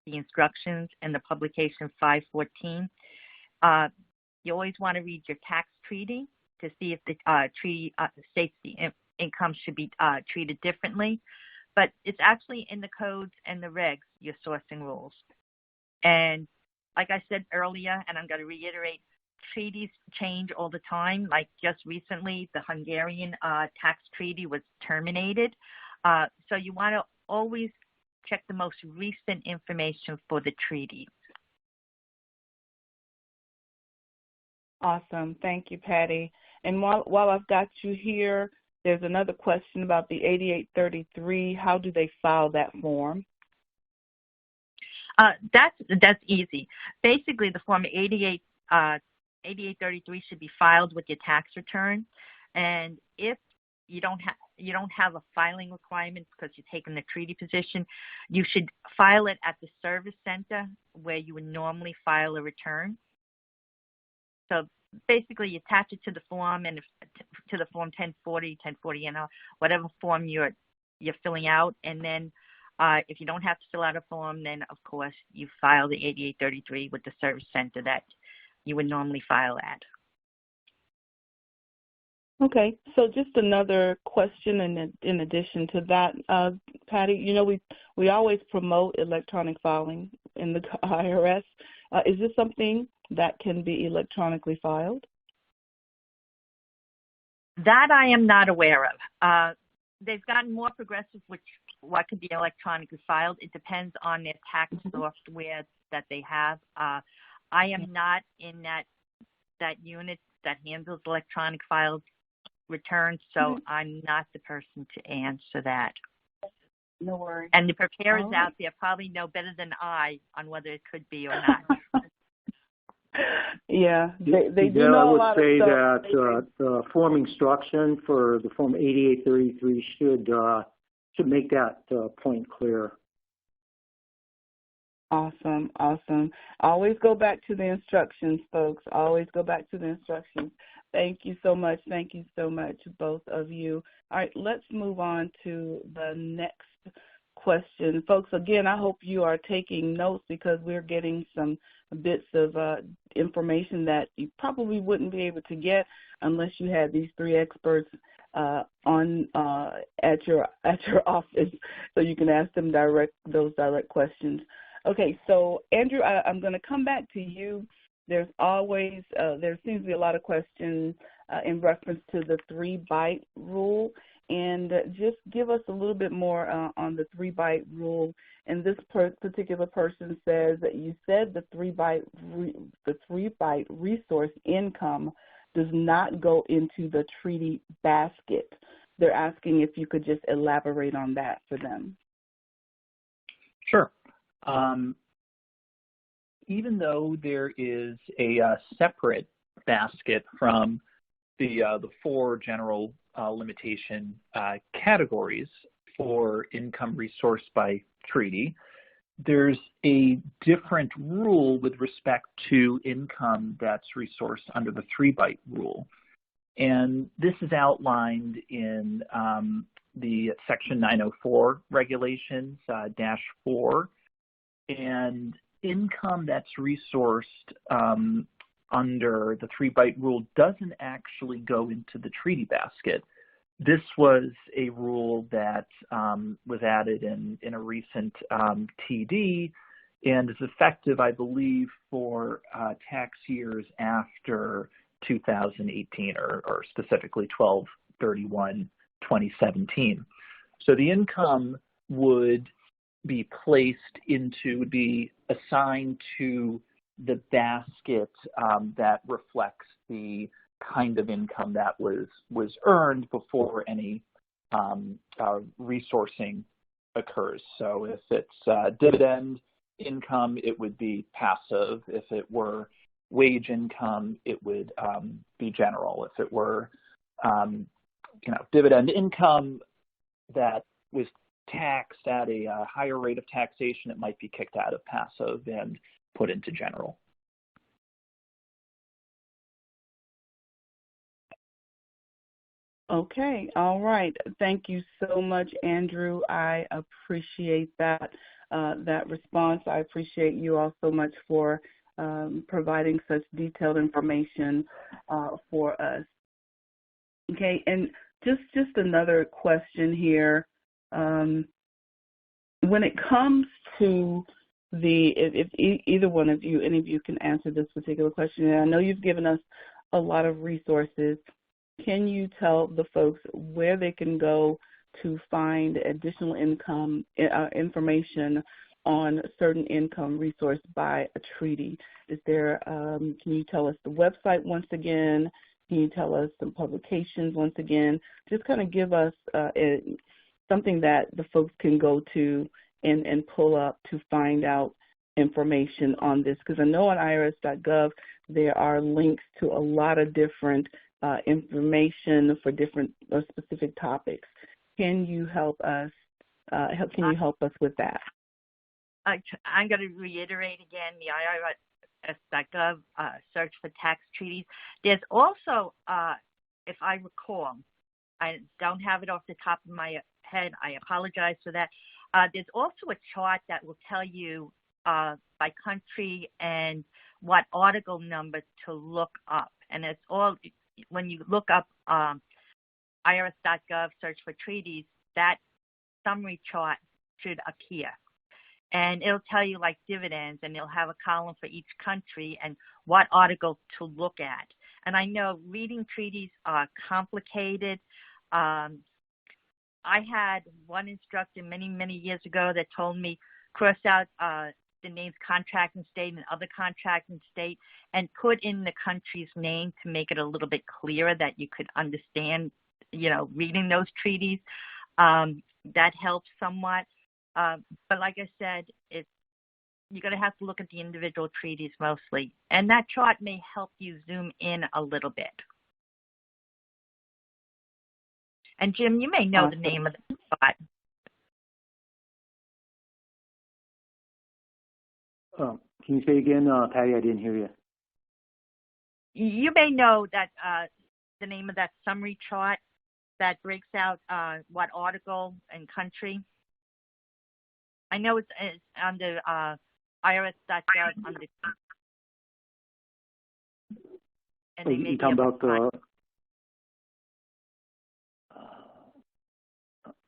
the instructions, and the publication 514. You always want to read your tax treaty to see if the treaty states the income should be treated differently. But it's actually in the codes and the regs, your sourcing rules. And like I said earlier, and I'm going to reiterate, treaties change all the time. Like just recently, the Hungarian tax treaty was terminated. So you want to always check the most recent information for the treaties. Awesome. Thank you, Patty. And while I've got you here, there's another question about the 8833. How do they file that form? That's easy. Basically, the form 8833 should be filed with your tax return. And if you don't have a filing requirement because you're taking the treaty position, you should file it at the service center where you would normally file a return. So basically, you attach it to the form and to the form 1040, and whatever form you're filling out, and then If you don't have to fill out a form, then of course you file the 8833 with the service center that you would normally file at. Okay, so just another question in addition to that, Patty, you know, we always promote electronic filing in the IRS. Is this something that can be electronically filed? That I am not aware of. They've gotten more progressive with what could be electronically filed. It depends on their tax software that they have. I am not in that unit that handles electronic filed returns, so I'm not the person to answer that. No worries. And the preparers out there probably know better than I on whether it could be or not. Yeah, they do know I a would lot say of stuff. that the form instruction for the Form 8833 should make that point clear. Awesome, awesome. Always go back to the instructions, folks. Always go back to the instructions. Thank you so much. Thank you so much, both of you. All right, let's move on to the next question. Folks, again, I hope you are taking notes because we're getting some bits of information that you probably wouldn't be able to get unless you had these three experts at your office, so you can ask them those direct questions. Okay, so Andrew, I'm going to come back to you. There's always there seems to be a lot of questions in reference to the 3-byte rule, and just give us a little bit more on the 3-byte rule. And this particular person says that you said the 3-byte resource income does not go into the treaty basket. They're asking if you could just elaborate on that for them. Sure. Even though there is a separate basket from the 4 general limitation categories for income resource by treaty, there's a different rule with respect to income that's resourced under the 3-byte rule. And this is outlined in the Section 904 regulations, -4, and income that's resourced under the 3-byte rule doesn't actually go into the treaty basket. This was a rule that was added in a recent TD and is effective, I believe, for tax years after 2018 or specifically 12/31/2017. So the income would be assigned to the basket that reflects the kind of income that was earned before any resourcing occurs. So if it's dividend income, it would be passive. If it were wage income, it would be general. If it were dividend income that was taxed at a higher rate of taxation, it might be kicked out of passive and put into general. Okay, all right. Thank you so much, Andrew. I appreciate that response. I appreciate you all so much for providing such detailed information for us. Okay, and just another question here. When it comes to if either one of you, any of you can answer this particular question, and I know you've given us a lot of resources. Can you tell the folks where they can go to find additional income information on certain income resource by a treaty? Is there? Can you tell us the website once again? Can you tell us some publications once again? Just kind of give us something that the folks can go to and pull up to find out information on this. Because I know on IRS.gov there are links to a lot of different information for different or specific topics. Can you help us? Can you help us with that? I'm going to reiterate again the IRS.gov search for tax treaties. There's also, if I recall, I don't have it off the top of my head. I apologize for that. There's also a chart that will tell you by country and what article number to look up. And it's all, when you look up IRS.gov, search for treaties, that summary chart should appear. And it'll tell you like dividends, and it'll have a column for each country and what article to look at. And I know reading treaties are complicated. I had one instructor many, many years ago that told me cross out the names contracting state and other contracting state and put in the country's name to make it a little bit clearer that you could understand, reading those treaties. That helps somewhat. But like I said, you're going to have to look at the individual treaties mostly. And that chart may help you zoom in a little bit. And Jim, you may know the name of the chart. Can you say again, Patty? I didn't hear you. You may know that the name of that summary chart that breaks out what article and country. I know it's under IRS.gov. You're talking about the...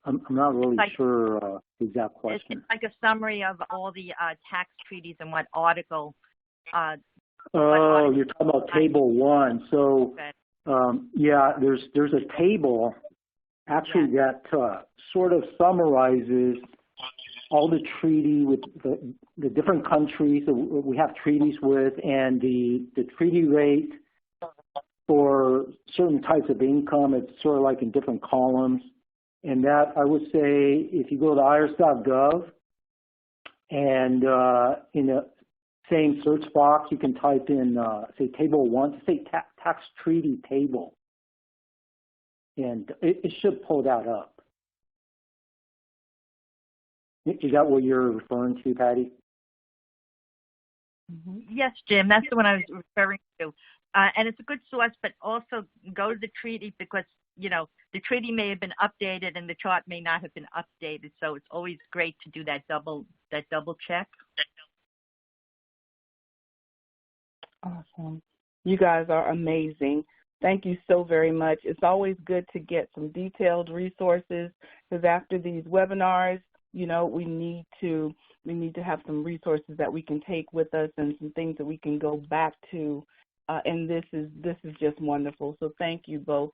I'm not really sure the exact question. It's like a summary of all the tax treaties and what article. You're talking about Table 1. So, yeah, there's a table actually that sort of summarizes all the treaty with the different countries that we have treaties with, and the treaty rate for certain types of income. It's sort of like in different columns. And that, I would say, if you go to IRS.gov and in the same search box, you can type in, say, Table 1, say tax treaty table. And it should pull that up. Is that what you're referring to, Patty? Yes, Jim, that's the one I was referring to. And it's a good source, but also go to the treaty because, the treaty may have been updated and the chart may not have been updated. So it's always great to do that double check. Awesome. You guys are amazing. Thank you so very much. It's always good to get some detailed resources because after these webinars, we need to have some resources that we can take with us and some things that we can go back to. And this is just wonderful. So thank you both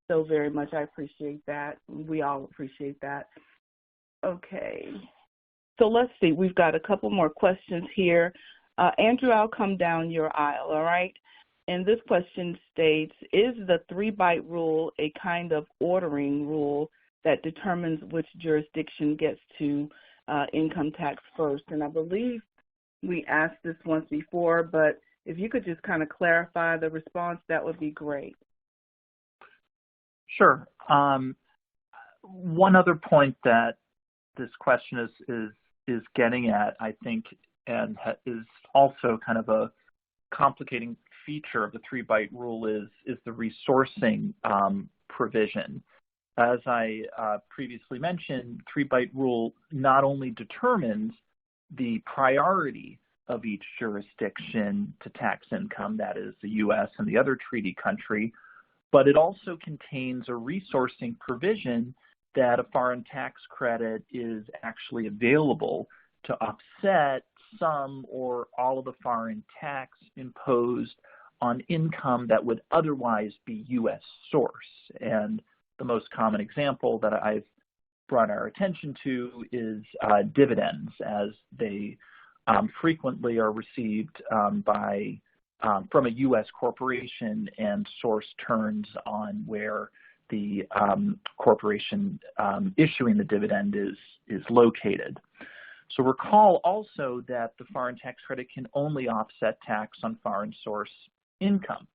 so very much. I appreciate that. We all appreciate that. Okay. So let's see. We've got a couple more questions here. Andrew, I'll come down your aisle, all right? And this question states, is the 3-byte rule a kind of ordering rule that determines which jurisdiction gets to income tax first? And I believe we asked this once before, but if you could just kind of clarify the response, that would be great. Sure. One other point that this question is getting at, I think, and is also kind of a complicating feature of the 3-byte rule is the resourcing provision. As I previously mentioned, 3-byte rule not only determines the priority of each jurisdiction to tax income, that is the U.S. and the other treaty country, but it also contains a resourcing provision that a foreign tax credit is actually available to offset some or all of the foreign tax imposed on income that would otherwise be U.S. source. And the most common example that I've brought our attention to is dividends, as they frequently are received from a U.S. corporation, and source turns on where the corporation issuing the dividend is located. So recall also that the foreign tax credit can only offset tax on foreign source income.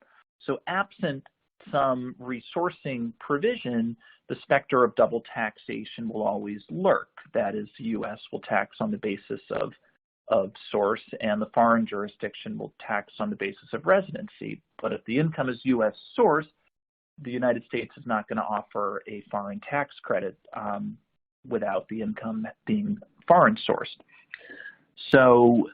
So absent some resourcing provision, the specter of double taxation will always lurk. That is, the U.S. will tax on the basis of source, and the foreign jurisdiction will tax on the basis of residency. But if the income is U.S. source, the United States is not going to offer a foreign tax credit without the income being foreign sourced. So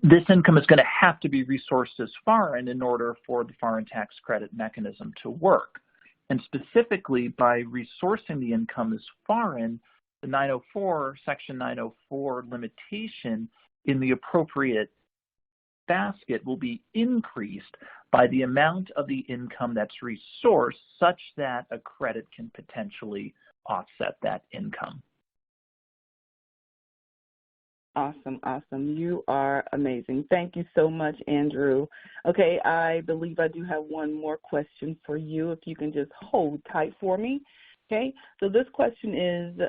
this income is going to have to be resourced as foreign in order for the foreign tax credit mechanism to work. And specifically, by resourcing the income as foreign, the 904, Section 904 limitation in the appropriate basket will be increased by the amount of the income that's resourced such that a credit can potentially offset that income. Awesome, awesome. You are amazing. Thank you so much, Andrew. Okay, I believe I do have one more question for you, if you can just hold tight for me. Okay, so this question is,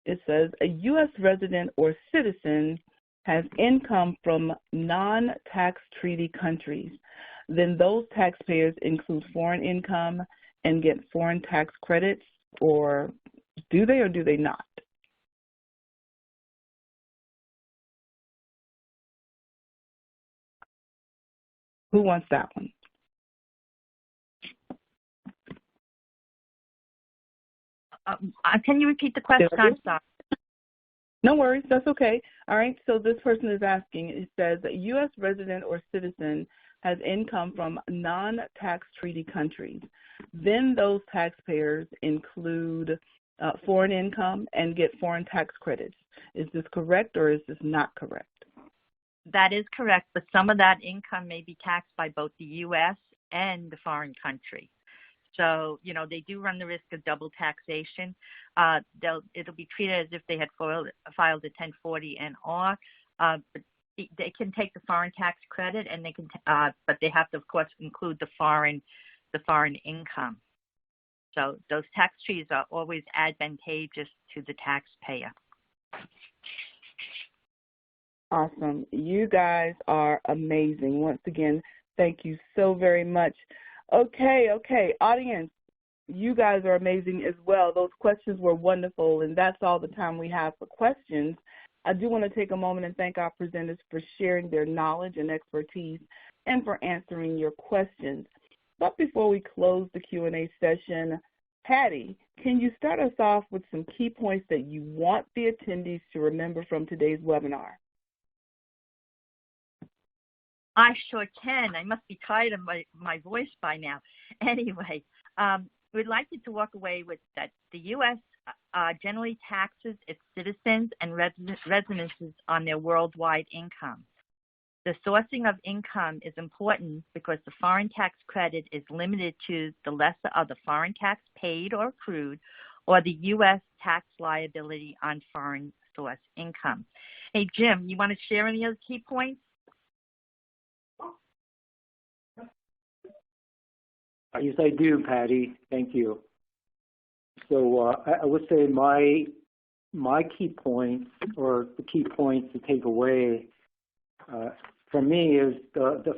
it says, a U.S. resident or citizen has income from non-tax treaty countries. Then those taxpayers include foreign income and get foreign tax credits, or do they not? Who wants that one? Can you repeat the question? I'm sorry. No worries, that's okay. All right, so this person is asking, it says, a U.S. resident or citizen has income from non-tax treaty countries. Then those taxpayers include foreign income and get foreign tax credits. Is this correct or is this not correct? That is correct, but some of that income may be taxed by both the U.S. and the foreign country. So, you know, they do run the risk of double taxation. It'll be treated as if they had filed a 1040 NR, but they can take the foreign tax credit, and they can, but they have to, of course, include the foreign income. So those tax treaties are always advantageous to the taxpayer. Awesome. You guys are amazing. Once again, thank you so very much. Okay, audience, you guys are amazing as well. Those questions were wonderful, and that's all the time we have for questions. I do want to take a moment and thank our presenters for sharing their knowledge and expertise and for answering your questions. But before we close the Q&A session, Patty, can you start us off with some key points that you want the attendees to remember from today's webinar? I sure can. I must be tired of my voice by now. Anyway, we'd like you to walk away with that the U.S. Generally taxes its citizens and residents on their worldwide income. The sourcing of income is important because the foreign tax credit is limited to the lesser of the foreign tax paid or accrued, or the U.S. tax liability on foreign source income. Hey, Jim, you want to share any other key points? Yes, I do, Patty. Thank you. So I would say my key points, or the key points to take away for me, is the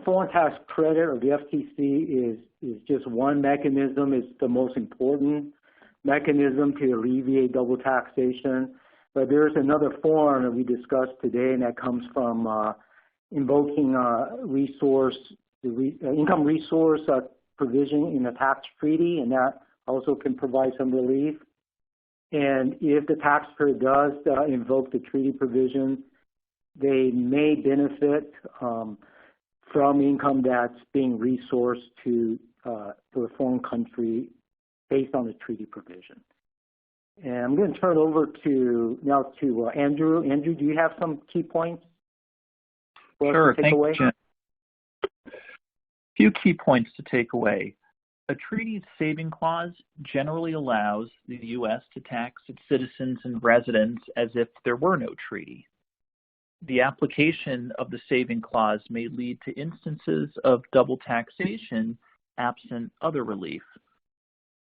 foreign tax credit, or the FTC, is just one mechanism. It's the most important mechanism to alleviate double taxation. But there's another form that we discussed today, and that comes from invoking income resource provision in a tax treaty, and that also can provide some relief. And if the taxpayer does invoke the treaty provision, they may benefit from income that's being resourced to a foreign country based on the treaty provision. And I'm going to turn it over now to Andrew. Andrew, do you have some key points for us to take away? Jim. Few key points to take away. A treaty's saving clause generally allows the U.S. to tax its citizens and residents as if there were no treaty. The application of the saving clause may lead to instances of double taxation absent other relief.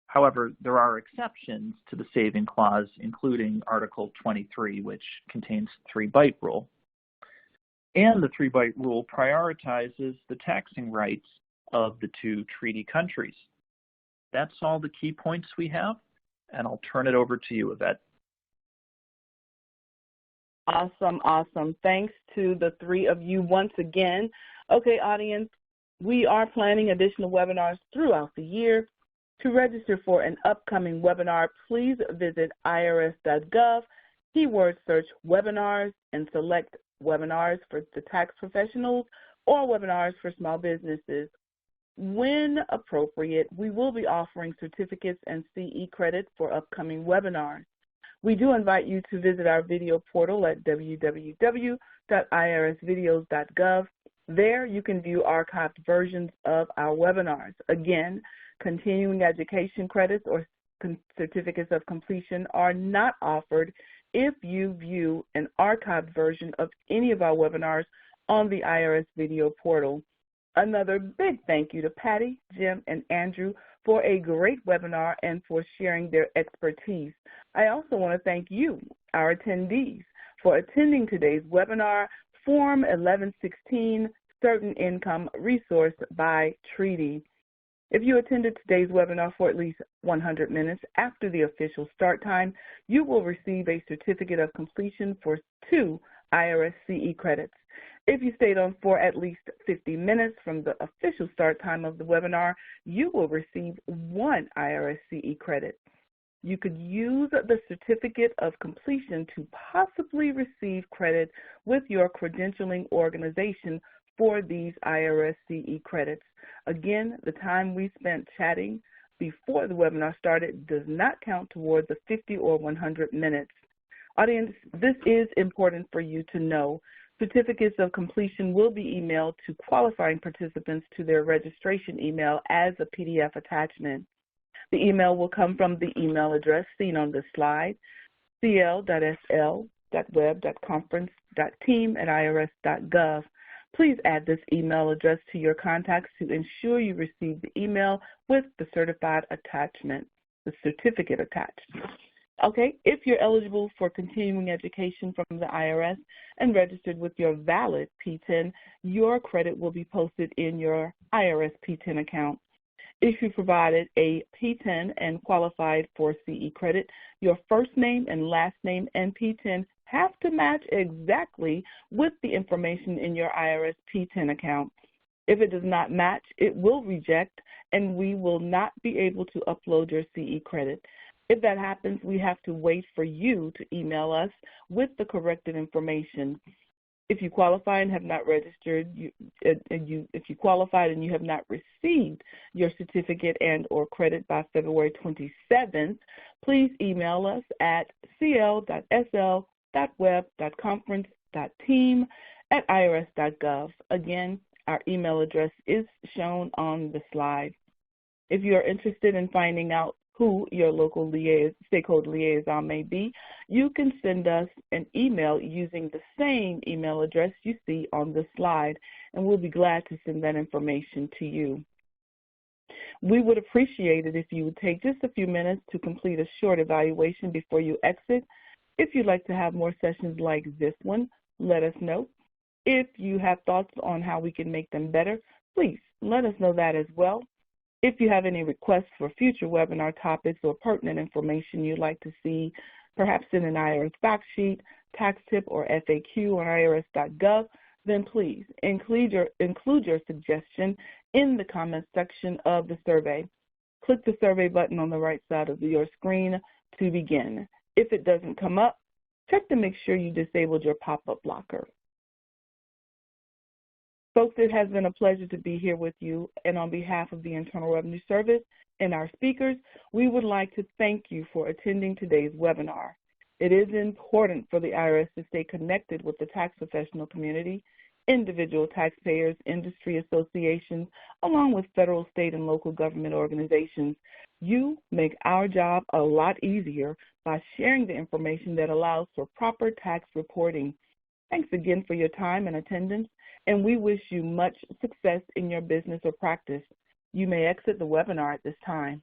However, there are exceptions to the saving clause, including Article 23, which contains the 3-bite rule. And the 3-bite rule prioritizes the taxing rights of the two treaty countries. That's all the key points we have, and I'll turn it over to you, Yvette. Awesome. Thanks to the three of you once again. Okay, audience, we are planning additional webinars throughout the year. To register for an upcoming webinar, please visit IRS.gov, keyword search webinars, and select webinars for the tax professionals or webinars for small businesses. When appropriate, we will be offering certificates and CE credits for upcoming webinars. We do invite you to visit our video portal at www.irsvideos.gov. There you can view archived versions of our webinars. Again, continuing education credits or certificates of completion are not offered if you view an archived version of any of our webinars on the IRS Video Portal. Another big thank you to Patty, Jim, and Andrew for a great webinar and for sharing their expertise. I also want to thank you, our attendees, for attending today's webinar, Form 1116, Certain Income Resource by Treaty. If you attended today's webinar for at least 100 minutes after the official start time, you will receive a certificate of completion for 2 IRS CE credits. If you stayed on for at least 50 minutes from the official start time of the webinar, you will receive 1 IRS CE credit. You could use the certificate of completion to possibly receive credit with your credentialing organization for these IRS CE credits. Again, the time we spent chatting before the webinar started does not count toward the 50 or 100 minutes. Audience, this is important for you to know. Certificates of completion will be emailed to qualifying participants to their registration email as a PDF attachment. The email will come from the email address seen on this slide, cl.sl.web.conference.team@irs.gov. Please add this email address to your contacts to ensure you receive the email with the certified attachment, the certificate attached. Okay, if you're eligible for continuing education from the IRS and registered with your valid P10, your credit will be posted in your IRS P10 account. If you provided a P10 and qualified for CE credit, your first name and last name and P10 have to match exactly with the information in your IRS P10 account. If it does not match, it will reject, and we will not be able to upload your CE credit. If that happens, we have to wait for you to email us with the corrected information. If you qualify and have not registered, if you qualified and you have not received your certificate and or credit by February 27th, please email us at cl.sl.web.conference.team@irs.gov. Again, our email address is shown on the slide. If you are interested in finding out who your local stakeholder liaison may be, you can send us an email using the same email address you see on the slide, and we'll be glad to send that information to you. We would appreciate it if you would take just a few minutes to complete a short evaluation before you exit. If you'd like to have more sessions like this one, let us know. If you have thoughts on how we can make them better, please let us know that as well. If you have any requests for future webinar topics or pertinent information you'd like to see, perhaps in an IRS fact sheet, tax tip, or FAQ on IRS.gov, then please include your suggestion in the comments section of the survey. Click the survey button on the right side of your screen to begin. If it doesn't come up, check to make sure you disabled your pop-up blocker. Folks, it has been a pleasure to be here with you, and on behalf of the Internal Revenue Service and our speakers, we would like to thank you for attending today's webinar. It is important for the IRS to stay connected with the tax professional community, individual taxpayers, industry associations, along with federal, state, and local government organizations. You make our job a lot easier by sharing the information that allows for proper tax reporting. Thanks again for your time and attendance, and we wish you much success in your business or practice. You may exit the webinar at this time.